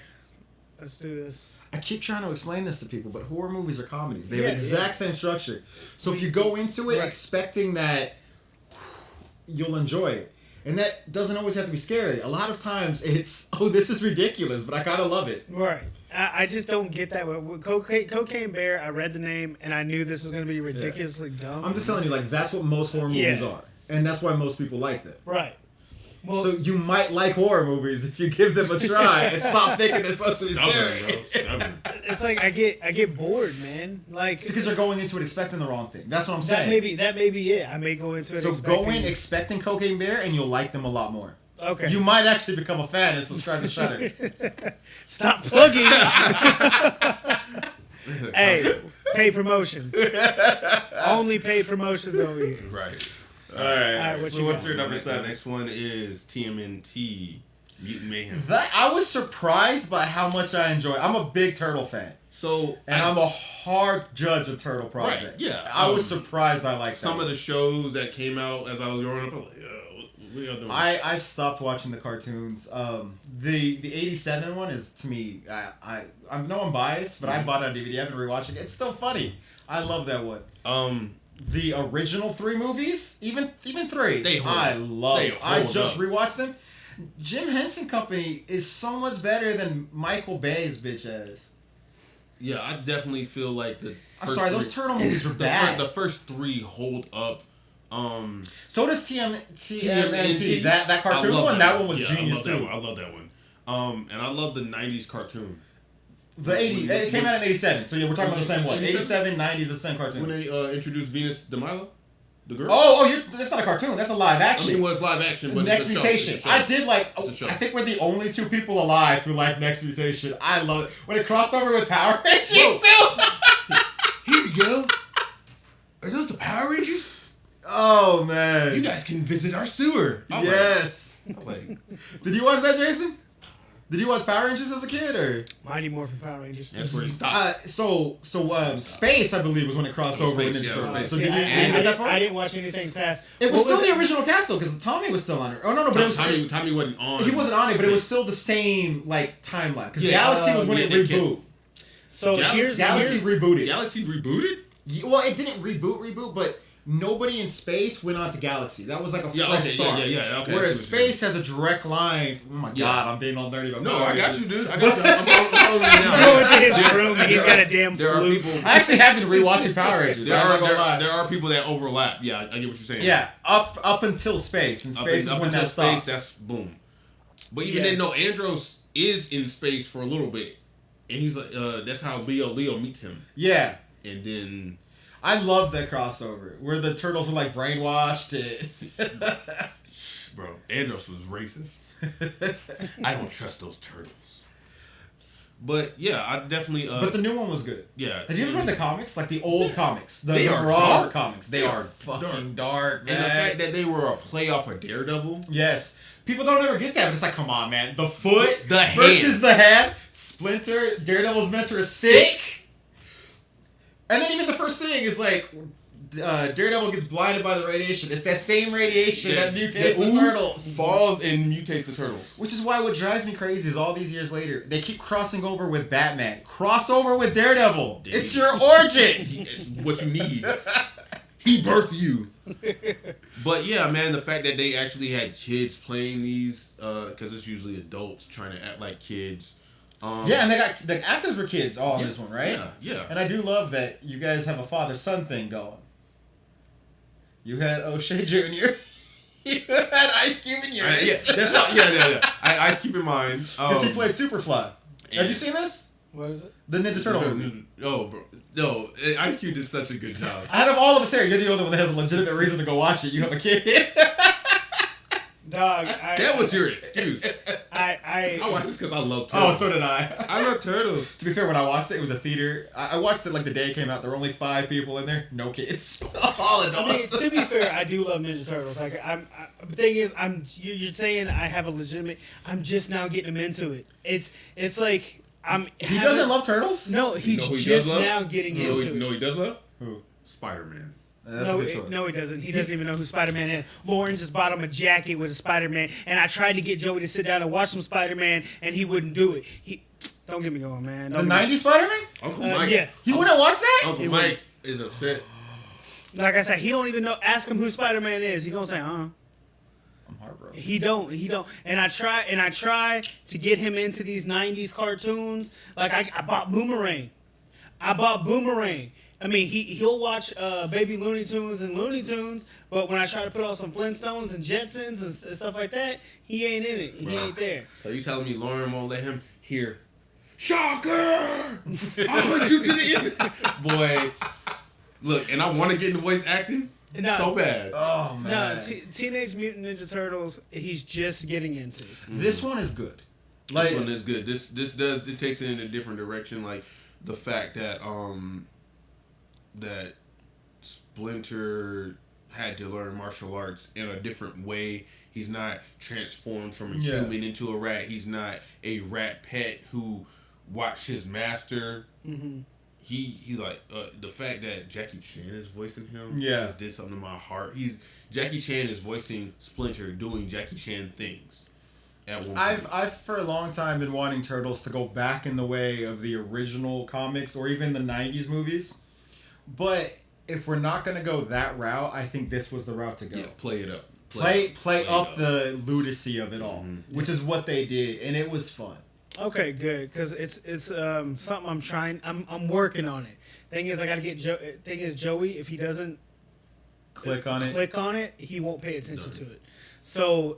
let's do this. I keep trying to explain this to people, but horror movies are comedies. They have the exact same structure. So if you go into it expecting that you'll enjoy it, and that doesn't always have to be scary. A lot of times it's, this is ridiculous, but I kind of love it. Right. I just don't get that. With Cocaine Bear, I read the name, and I knew this was going to be ridiculously dumb. I'm just telling you, like, that's what most horror movies are. And that's why most people like them. Right. Well, so you might like horror movies if you give them a try and stop thinking they're supposed to be scary. It's like I get bored, man. Like because they're going into it expecting the wrong thing. That's what I'm saying. That may be it. I may go into it. So go in expecting Cocaine Bear, and you'll like them a lot more. Okay. You might actually become a fan and subscribe to Shudder. Stop plugging. Hey, pay promotions. Only pay promotions over here. Right. All right. So what's your number 7? The next one is TMNT, Mutant Mayhem. I was surprised by how much I enjoy. I'm a big Turtle fan. I'm a hard judge of Turtle projects. Right, yeah. I was surprised I liked some of the shows that came out as I was growing up. I was like, I've stopped watching the cartoons. The 87 one is, to me, I know I'm biased, but I bought it on DVD. I've been rewatching it. It's still funny. I love that one. The original 3 movies, even 3, I love. I just rewatched them. Jim Henson Company is so much better than Michael Bay's bitch ass. Yeah, I definitely feel like those Turtle movies were bad. The first 3 hold up. So does TMNT. That cartoon one. That one was genius too. I love that one. And I love the 90s cartoon. The 80s. It came out in 87. So yeah, we're talking about the same one. 87, 90s, the same cartoon. When they introduced Venus de Milo, the girl. That's not a cartoon. That's a live action. I mean, it was live action, but Next Mutation. I did like. I think we're the only 2 people alive who like Next Mutation. I love it when it crossed over with Power Rangers too. Here we go. Are those the Power Rangers? Oh man! You guys can visit our sewer. Yes. Like, did you watch that, Jason? Did you watch Power Rangers as a kid, or? Mighty Morphin Power Rangers. That's where he stopped. Space, I believe, was when it crossed over. Space, Into yeah, Turtles. Space. So did you get that far? I didn't watch anything past. It was still the original cast though, because Tommy was still on it. Oh no, but it was Tommy wasn't on. He wasn't on it, but it was still the same like timeline. Because Yeah. Galaxy was when it rebooted. So Galaxy rebooted. Galaxy rebooted? Well, it didn't reboot, but nobody in Space went on to Galaxy. That was like a fresh start. Yeah, okay. Whereas Space has a direct line. Oh my God, I'm being all dirty about No, Power I got Rangers. you, dude. I got you. I'm following you now. Go into his room and he's got a damn There are flu. people. I actually have been rewatching Power Rangers. There I'm not gonna lie. are people that overlap. Yeah, I get what you're saying. Yeah, up until Space, and Space is when that stops. That's boom. But even then, no, Andros is in space for a little bit, and he's like, that's how Leo meets him. Yeah, and then I love that crossover where the turtles were like brainwashed. Bro, Andros was racist. I don't trust those turtles. But yeah, I definitely. But the new one was good. Yeah. Have you ever read the comics? Like the old comics, they are raw dark. comics. They are fucking dark, man. And the fact that they were a play off of Daredevil. Yes. People don't ever get that, but it's like, come on, man. The foot The versus hand. the head. Splinter, Daredevil's mentor is sick. And then even the first thing is like, Daredevil gets blinded by the radiation. It's that same radiation that mutates the turtles. Falls and mutates the turtles. Which is why what drives me crazy is all these years later, they keep crossing over with Batman. Crossover with Daredevil. Dude. It's your origin. It's what you need. He birthed you. But yeah, man, the fact that they actually had kids playing these, because it's usually adults trying to act like kids. Yeah, and they got the actors were kids all in this one, right? Yeah. And I do love that you guys have a father-son thing going. You had O'Shea Jr. You had Ice Cube in yours. Yeah, that's not. Yeah. Ice Cube in mine. Because he played Superfly. Have you seen this? What is it? The Ninja Turtle movie. Oh, bro. No, Ice Cube did such a good job. Out of all of us here, you're the only one that has a legitimate reason to go watch it. You have a kid. Dog, That was your excuse. I watched this because I love turtles. Oh, so did I. I love turtles. To be fair, when I watched it, it was a theater. I watched it like the day it came out. There were only 5 people in there. No kids. All I mean, adults. to be fair, I do love Ninja Turtles. Like, the thing is, you're saying I have a legitimate. I'm just now getting him into it. It's like He doesn't love turtles? No, he's just now getting into it. No, he does love? Who? Spider-Man. That's a good choice. No, he doesn't. He doesn't even know who Spider-Man is. Lauren just bought him a jacket with a Spider-Man, and I tried to get Joey to sit down and watch some Spider-Man, and he wouldn't do it. Don't get me going, man. The 90s Spider-Man? Uncle Mike. Yeah. You wouldn't watch that? Uncle Mike is upset. Like I said, he don't even know. Ask him who Spider-Man is. He gonna say, I'm heartbroken. He don't. And I try to get him into these 90s cartoons. Like I bought Boomerang. I mean, he'll watch Baby Looney Tunes and Looney Tunes, but when I try to put on some Flintstones and Jetsons and stuff like that, he ain't in it. He ain't there. So you telling me Lauren won't let him hear, Shocker! I'll put you to the inside. Boy, look, and I want to get into voice acting so bad. Oh, man. No, Teenage Mutant Ninja Turtles, he's just getting into. This one is good. This one is good. This takes it in a different direction. Like the fact that that Splinter had to learn martial arts in a different way. He's not transformed from a human into a rat. He's not a rat pet who watched his master. Mm-hmm. He's like the fact that Jackie Chan is voicing him. Just did something to my heart. Jackie Chan is voicing Splinter doing Jackie Chan things. At one point. I've for a long time been wanting Turtles to go back in the way of the original comics or even the 90s movies. But if we're not going to go that route, I think this was the route to go. Yeah, play it up. Play up the lunacy of it all, which is what they did, and it was fun. Okay, good, because it's something I'm trying. I'm working on it. Thing is, I got to get Joey. If he doesn't click on it, he won't pay attention to it. So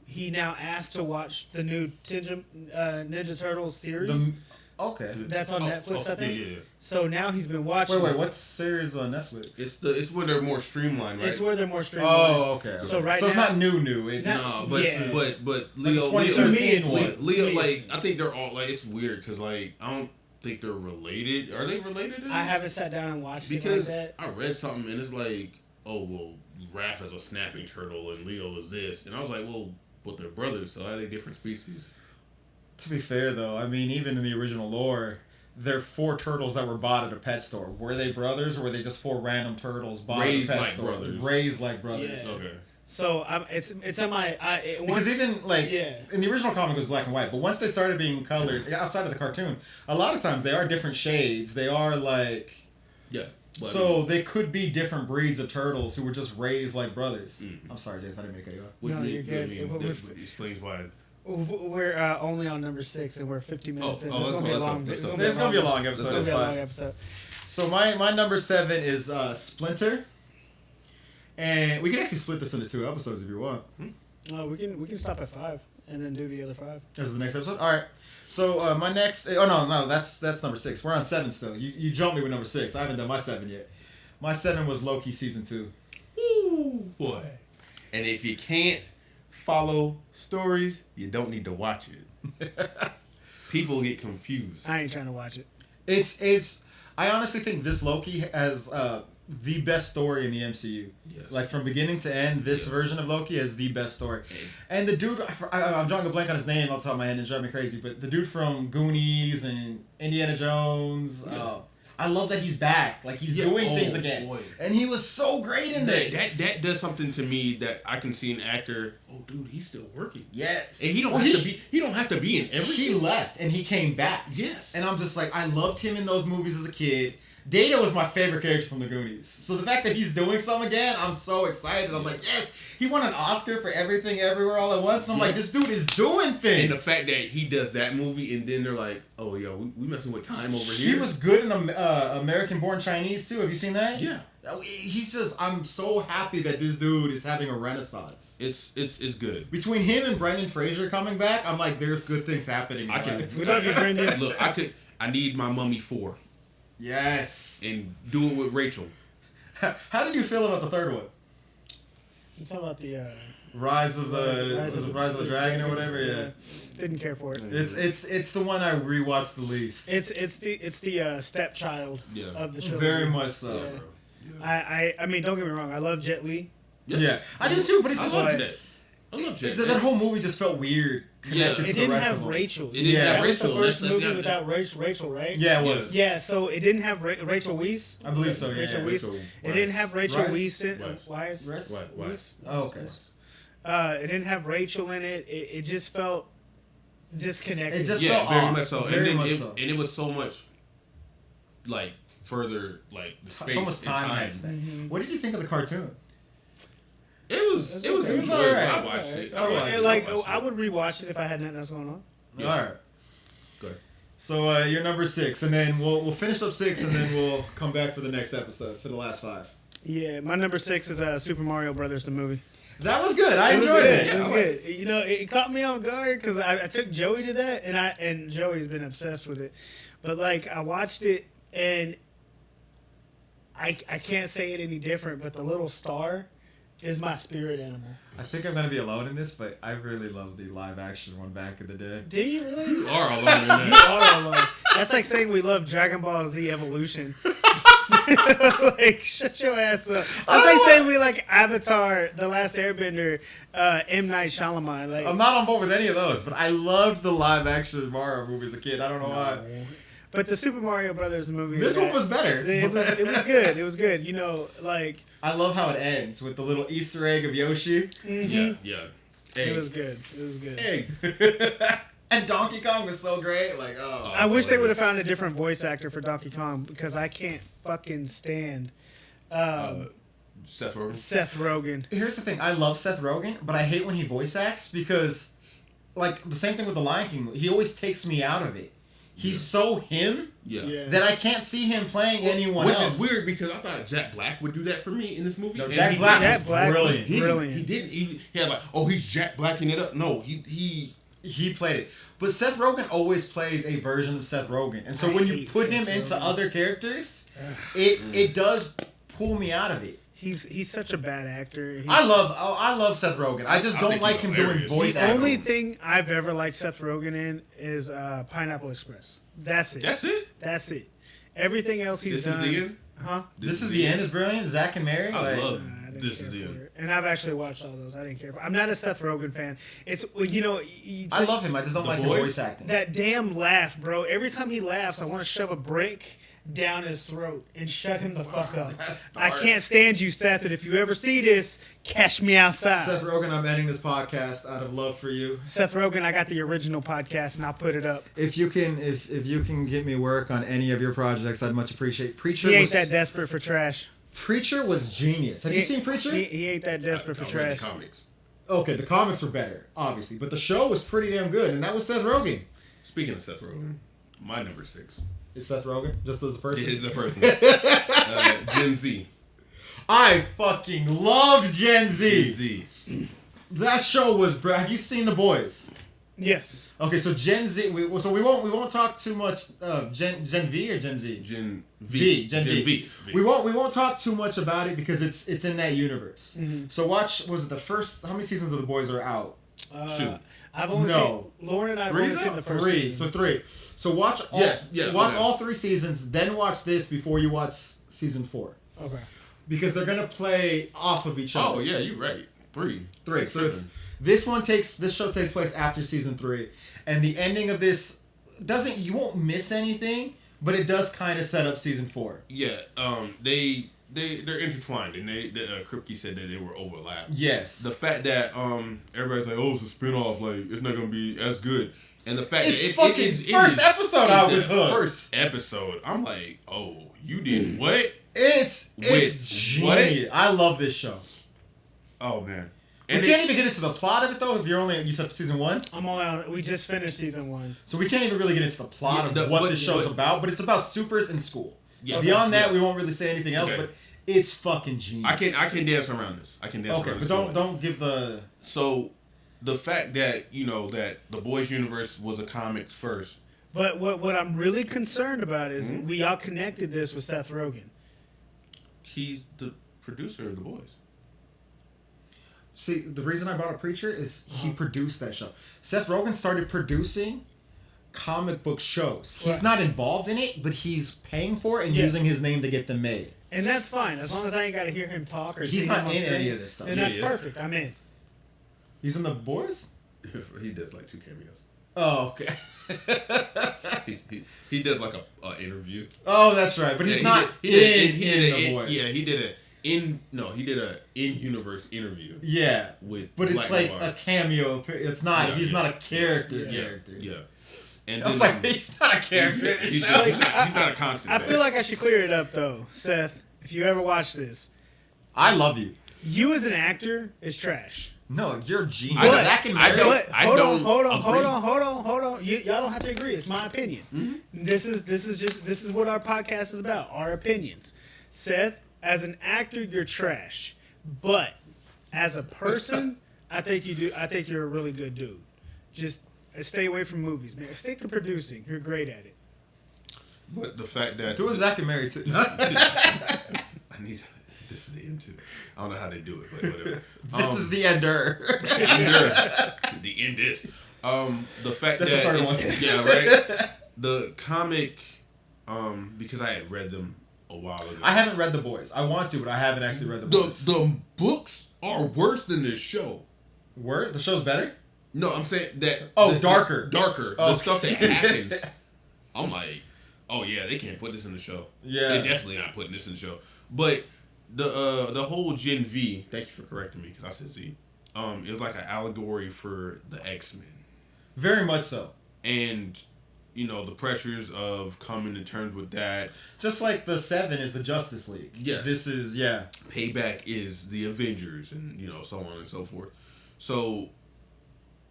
he asked to watch the new Ninja Turtles series. Okay. That's on Netflix, I think. Yeah. So now he's been watching. Wait, what series on Netflix? It's where they're more streamlined, right? It's where they're more streamlined. Oh, okay. So right so it's now, not new. It's but Leo, like 2013 Leo, like I think they're all like it's weird because like I don't think they're related. Are they related? I haven't sat down and watched because it like that. I read something and it's like, oh well, Raph is a snapping turtle and Leo is this, and I was like, well, but they're brothers, so are they different species? To be fair, though, I mean, even in the original lore, there are 4 turtles that were bought at a pet store. Were they brothers, or were they just 4 random turtles bought Raised at a pet like store? brothers. Raised like brothers. Yeah. Okay. So it's on my Because even like in the original comic it was black and white, but once they started being colored outside of the cartoon, a lot of times they are different shades. They are like so they could be different breeds of turtles who were just raised like brothers. I'm sorry, Jason, I didn't mean to cut you off. Which No, you're good. that explains why. We're only on number 6 and we're 50 minutes in. It's It's gonna be a long episode. It's fine. So my number 7 is Splinter. And we can actually split this into 2 episodes if you want. We can stop at 5 and then do the other 5. This is the next episode. All right. So my next. Oh no, that's number 6. We're on 7 still. You jumped me with number 6. I haven't done my 7 yet. My 7 was Loki season 2. Ooh, boy. And if you can't follow stories, you don't need to watch it. People get confused. I ain't trying to watch it. It's. I honestly think this Loki has the best story in the MCU. Yes. Like from beginning to end, this version of Loki has the best story. And the dude, I'm drawing a blank on his name off the top of my head and it's driving me crazy, but the dude from Goonies and Indiana Jones, I love that he's back. Like he's doing things again. Boy. And he was so great in this. That does something to me that I can see an actor, oh dude, he's still working. Yes. And he don't have to be in everything. He left and he came back. Yes. And I'm just like, I loved him in those movies as a kid. Data was my favorite character from the Goonies. So the fact that he's doing some again, I'm so excited. I'm like, yes, he won an Oscar for Everything Everywhere All at Once. And I'm like, this dude is doing things. And the fact that he does that movie and then they're like, oh, yo, we messing with time over here. He was good in American Born Chinese too. Have you seen that? Yeah. He's just, I'm so happy that this dude is having a renaissance. It's good. Between him and Brendan Fraser coming back, I'm like, there's good things happening. We love you, Brendan. Look, I need my Mummy 4. Yes. And do it with Rachel. How did you feel about the third one? You talking about the Rise of the Dragon or whatever? Yeah. Didn't care for it. It's the one I rewatched the least. It's the stepchild of the show. Very much so. Yeah. I mean, don't get me wrong. I love Jet Li. Yeah, I do too. But it's just I love Jet. That whole movie just felt weird. It didn't have Rachel. It didn't have Rachel. That was the first movie without Rachel, right? Yeah, it was. Yeah, so it didn't have Rachel Weisz. I believe so. Yeah. Rachel Weisz. It didn't have Rachel Weisz. Weisz. Oh, okay. It didn't have Rachel in it. It just felt disconnected. It just felt very off. much so. Very and much so. And it was so much like further like the space so much time. Mm-hmm. What did you think of the cartoon? It was alright. I watched it. I would rewatch it if I had nothing else going on. Yeah. All right. Good. So you're number 6, and then we'll finish up 6, and then we'll come back for the next episode for the last 5. Yeah, my number 6 is Super Mario Brothers the movie. That was good. I enjoyed it. It was good. You know, it caught me off guard because I took Joey to that, and Joey's been obsessed with it. But like I watched it, and I can't say it any different. But the little star is my spirit animal. I think I'm gonna be alone in this, but I really loved the live action one back in the day. Do you really? You are alone in that. You are alone. That's like saying we love Dragon Ball Z Evolution. Like, shut your ass up. That's like saying we like Avatar, The Last Airbender, M. Night Shyamalan. Like, I'm not on board with any of those, but I loved the live action Mario movie as a kid. I don't know why. But the Super Mario Brothers movie. This one was better. It was good. It was good. You know, like. I love how it ends with the little Easter egg of Yoshi. Mm-hmm. Yeah. It was good. It was good. Egg. And Donkey Kong was so great. Like, I wish they would have found a different voice actor for Donkey Kong because I can't fucking stand Seth Rogen. Seth Rogen. Here's the thing. I love Seth Rogen, but I hate when he voice acts because, like, the same thing with the Lion King. He always takes me out of it. He's so him that I can't see him playing anyone else. Which is weird because I thought Jack Black would do that for me in this movie. No, Jack Black was brilliant. He didn't. He had like, oh, he's Jack Blacking it up. No, he played it. But Seth Rogen always plays a version of Seth Rogen. And so when you put him into other characters, it does pull me out of it. He's such a bad actor. I love Seth Rogen. I just don't like him doing voice acting. The only thing I've ever liked Seth Rogen in is Pineapple Express. That's it. That's it. Everything else he's done. This is the end? Huh? This is the end is brilliant. Zach and Mary. I love I didn't This care is the for end. it. And I've actually watched all those. I didn't care for it. I'm not a Seth Rogen fan. It's, you know... I love him. I just don't like the Boys? voice acting. That damn laugh, bro. Every time he laughs, I want to shove a brick down his throat and shut him the fuck up. I can't stand you, Seth, and if you ever see this, catch me outside. Seth Rogen, I'm ending this podcast out of love for you. Seth Rogen, I got the original podcast and I'll put it up. If you can get me work on any of your projects, I'd much appreciate. Preacher He ain't was that desperate for trash. Preacher was genius. Have you seen Preacher? He ain't that desperate for I read trash. the comics. Okay, the comics were better, obviously, but the show was pretty damn good, and that was Seth Rogen. Speaking of Seth Rogen, my number 6 Is Seth Rogen just as a person? is a person. Gen Z. I fucking loved Gen Z. Gen Z. That show was. Have you seen The Boys? Yes. Okay, so Gen Z. We won't talk too much. Gen V or Gen Z? Gen V. Gen V. We won't talk too much about it because it's in that universe. Mm-hmm. So watch. Was it the first? How many seasons of The Boys are out? Two. I've only seen Lauren and I've only seen the first three. season. So three. So watch all. Okay. All 3 seasons. Then watch this before you watch season 4. Okay. Because they're gonna play off of each other. Oh yeah, you're right. 3. So it's this show takes place after season 3, and the ending of this you won't miss anything, but it does kind of set up season 4. Yeah. They're intertwined, and Kripke said that they were overlapped. Yes. The fact that everybody's like, oh, it's a spinoff, like it's not gonna be as good, and the fact It's that fucking it first is- episode I was hooked. First episode, I'm like, oh, you did what? It's Wait, genius. I love this show. Oh man. We And can't even get into the plot of it though. If you said season 1, I'm all out. We just finished season 1. so we can't even really get into the plot of what the show's about. But it's about supers in school. Yeah. Beyond that, we won't really say anything else. Okay. But it's fucking genius. I can dance around this. I can dance Okay, around but this. don't give the. So, the fact that that the Boys universe was a comic first. But what I'm really concerned about is we all connected this with Seth Rogen. He's the producer of the Boys. See, the reason I brought up Preacher is he produced that show. Seth Rogen started producing comic book shows. He's Right. not involved in it, but he's paying for it and using his name to get them made. And that's fine, as long as I ain't got to hear him talk or He's see not him on in screen, any of this stuff. Then Yeah, that's he is. perfect. I'm in. He's in The Boys? He does like 2 cameos. Oh, okay. He does like a interview. Oh, that's right. But he's not in The Boys. Yeah, he did a in-universe interview. Yeah. With But it's Black like Noir. a cameo. It's not. Yeah, he's yeah. not a character. Yeah. And I was then, like, he's not a character. he's not a constant. I feel like I should clear it up, though, Seth. If you ever watch this, I love you. you as an actor is trash. No, you're a genius. I- Zack and I Mary. don't- But hold on, hold on, agree. hold on. Y'all don't have to agree. It's my opinion. Mm-hmm. This is what our podcast is about. Our opinions. Seth, as an actor, you're trash. But as a person, I think you're a really good dude. Just stay away from movies, man. Stick to producing. You're great at it. But the fact that Do a Zack and Mary too. I need this is the end too. I don't know how they do it, but whatever. This is the ender. The end is. The fact That's the that third one. Yeah, right. The comic, because I had read them a while ago. I haven't read The Boys. I want to, but I haven't actually read The Boys. The books are worse than this show. Word? The show's better? No, I'm saying that. Oh, darker. Darker. Oh. The stuff that happens. I'm like, oh yeah, they can't put this in the show. Yeah. They're definitely not putting this in the show. But the whole Gen V. Thank you for correcting me because I said Z. It was like an allegory for the X-Men. Very much so. And the pressures of coming to terms with that. Just like the 7 is the Justice League. Yes. This is, yeah. Payback is the Avengers, and so on and so forth. So,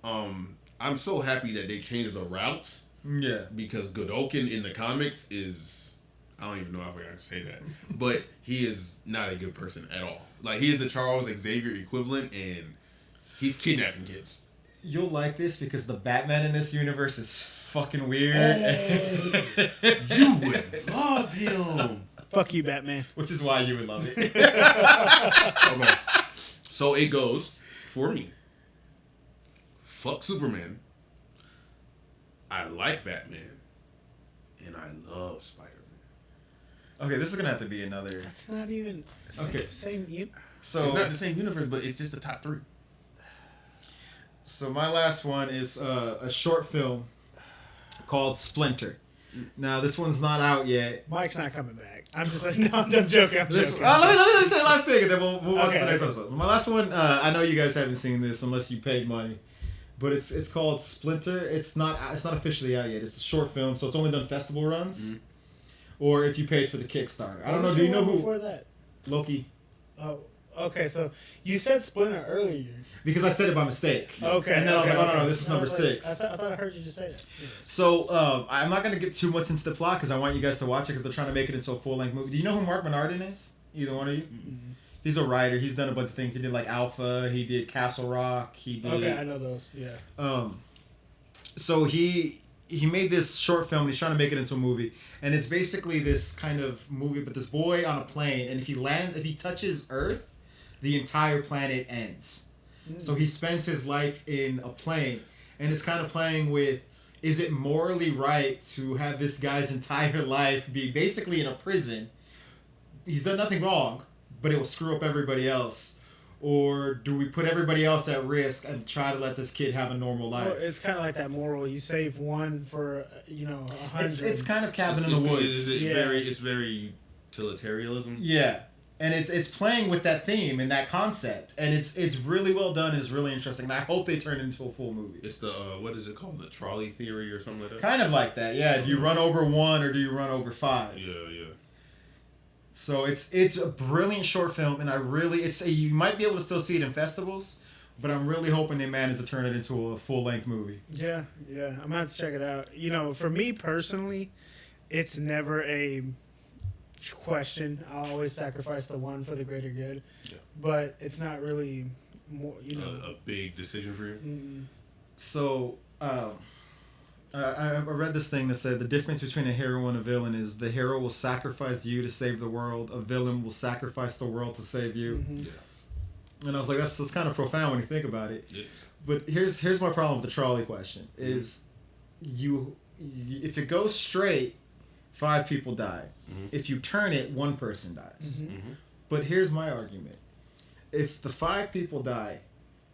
I'm so happy that they changed the routes Yeah. because Godolkin in the comics is, I don't even know if I can say that, but he is not a good person at all. Like, he is the Charles Xavier equivalent, and he's kidnapping kids. You'll like this because the Batman in this universe is fucking weird. You would love him. Fuck you, Batman. Which is why you would love it. Okay. So it goes for me. Fuck Superman. I like Batman. And I love Spider-Man. Okay, this is going to have to be another... That's not even Okay. same. So it's not the same universe, but it's just the top 3. So my last one is a short film called Splinter. Now this one's not out yet. Mike's not coming back. I'm just like, no, I'm joking. I'm joking. Let me say the last pick, and then we'll move on to the next episode. My last one, I know you guys haven't seen this unless you paid money, but it's called Splinter. It's not officially out yet. It's a short film, so it's only done festival runs, or if you paid for the Kickstarter. I don't know. Do you know who? Before that, Loki. Oh, okay. So you said Splinter earlier. Because I said it by mistake. Okay. And then I was like, no, this is number 6. I thought I heard you just say that. Yeah. So I'm not going to get too much into the plot because I want you guys to watch it because they're trying to make it into a full-length movie. Do you know who Mark Bernardin is? Either one of you? Mm-hmm. He's a writer. He's done a bunch of things. He did like Alpha. He did Castle Rock. He did. Okay, I know those. Yeah. So he made this short film and he's trying to make it into a movie. And it's basically this kind of movie, but this boy on a plane, and if he touches Earth, the entire planet ends. So he spends his life in a plane, and it's kind of playing with, is it morally right to have this guy's entire life be basically in a prison? He's done nothing wrong, but it will screw up everybody else. Or do we put everybody else at risk and try to let this kid have a normal life? Well, it's kind of like that moral. You save one for, 100. It's kind of Cabin in the Woods. It's very utilitarianism. Yeah. And it's playing with that theme and that concept, and it's really well done and it's really interesting. And I hope they turn it into a full movie. It's the what is it called, the trolley theory or something like that? Kind of like that, yeah. Do you run over 1 or do you run over 5? Yeah. So it's a brilliant short film, and you might be able to still see it in festivals, but I'm really hoping they manage to turn it into a full length movie. Yeah. I'm gonna have to check it out. For me personally, it's never a question. I'll always sacrifice the one for the greater good, but it's not really more. A big decision for you. Mm-mm. So I read this thing that said the difference between a hero and a villain is the hero will sacrifice you to save the world. A villain will sacrifice the world to save you. Mm-hmm. And I was like, that's kind of profound when you think about it. Yes. But here's my problem with the trolley question: is if it goes straight, 5 people die. Mm-hmm. If you turn it, 1 person dies. Mm-hmm. Mm-hmm. But here's my argument: if the 5 people die,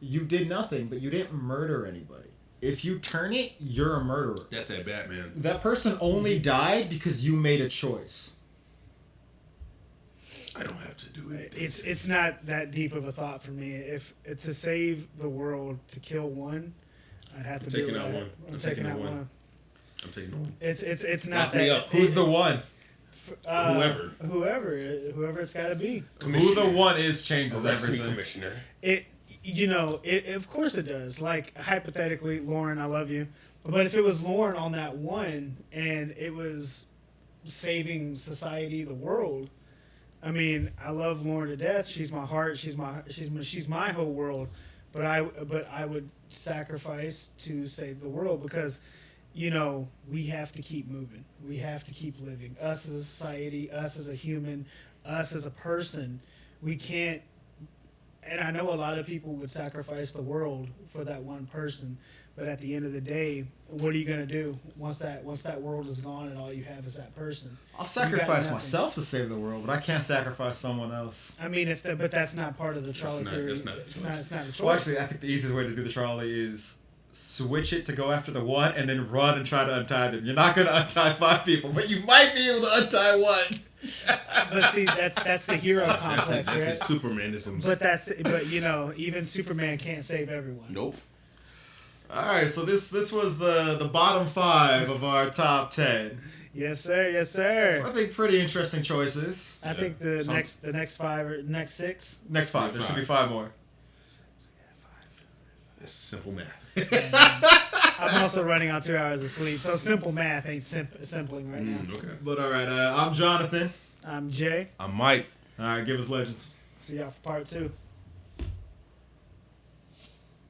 you did nothing, but you didn't murder anybody. If you turn it, you're a murderer. That's that Batman. That person only died because you made a choice. I don't have to do anything. It's not that deep of a thought for me. If it's to save the world, to kill 1, I'd have to do it. I'm taking out 1. I'm taking the 1. It's not Lock that. me up. Who's the 1? Whoever it's got to be. Who the 1 is changes everything. Commissioner. It of course it does. Like, hypothetically, Lauren, I love you, but if it was Lauren on that 1 and it was saving society, the world, I mean, I love Lauren to death. She's my heart. She's my whole world. But I would sacrifice to save the world because, we have to keep moving. We have to keep living. Us as a society, us as a human, us as a person, we can't. And I know a lot of people would sacrifice the world for that 1 person, but at the end of the day, what are you gonna do once that world is gone and all you have is that person? I'll sacrifice myself to save the world, but I can't sacrifice someone else. I mean, but that's not part of the trolley theory. It's not a choice. Well, actually, I think the easiest way to do the trolley is switch it to go after the 1 and then run and try to untie them. You're not gonna untie 5 people, but you might be able to untie 1. But see, that's the hero complex, that's right? his Supermanism. But even Superman can't save everyone. Nope. All right, so this was the bottom 5 of our top 10. Yes, sir. Yes, sir. I think pretty interesting choices. I think the next 5 or next 6. Next 5. There should be 5 more. That's simple math. I'm also running on 2 hours of sleep, so simple math ain't simpling right now. Okay. But all right, I'm Jonathan. I'm Jay. I'm Mike. All right, give us legends. See y'all for part 2.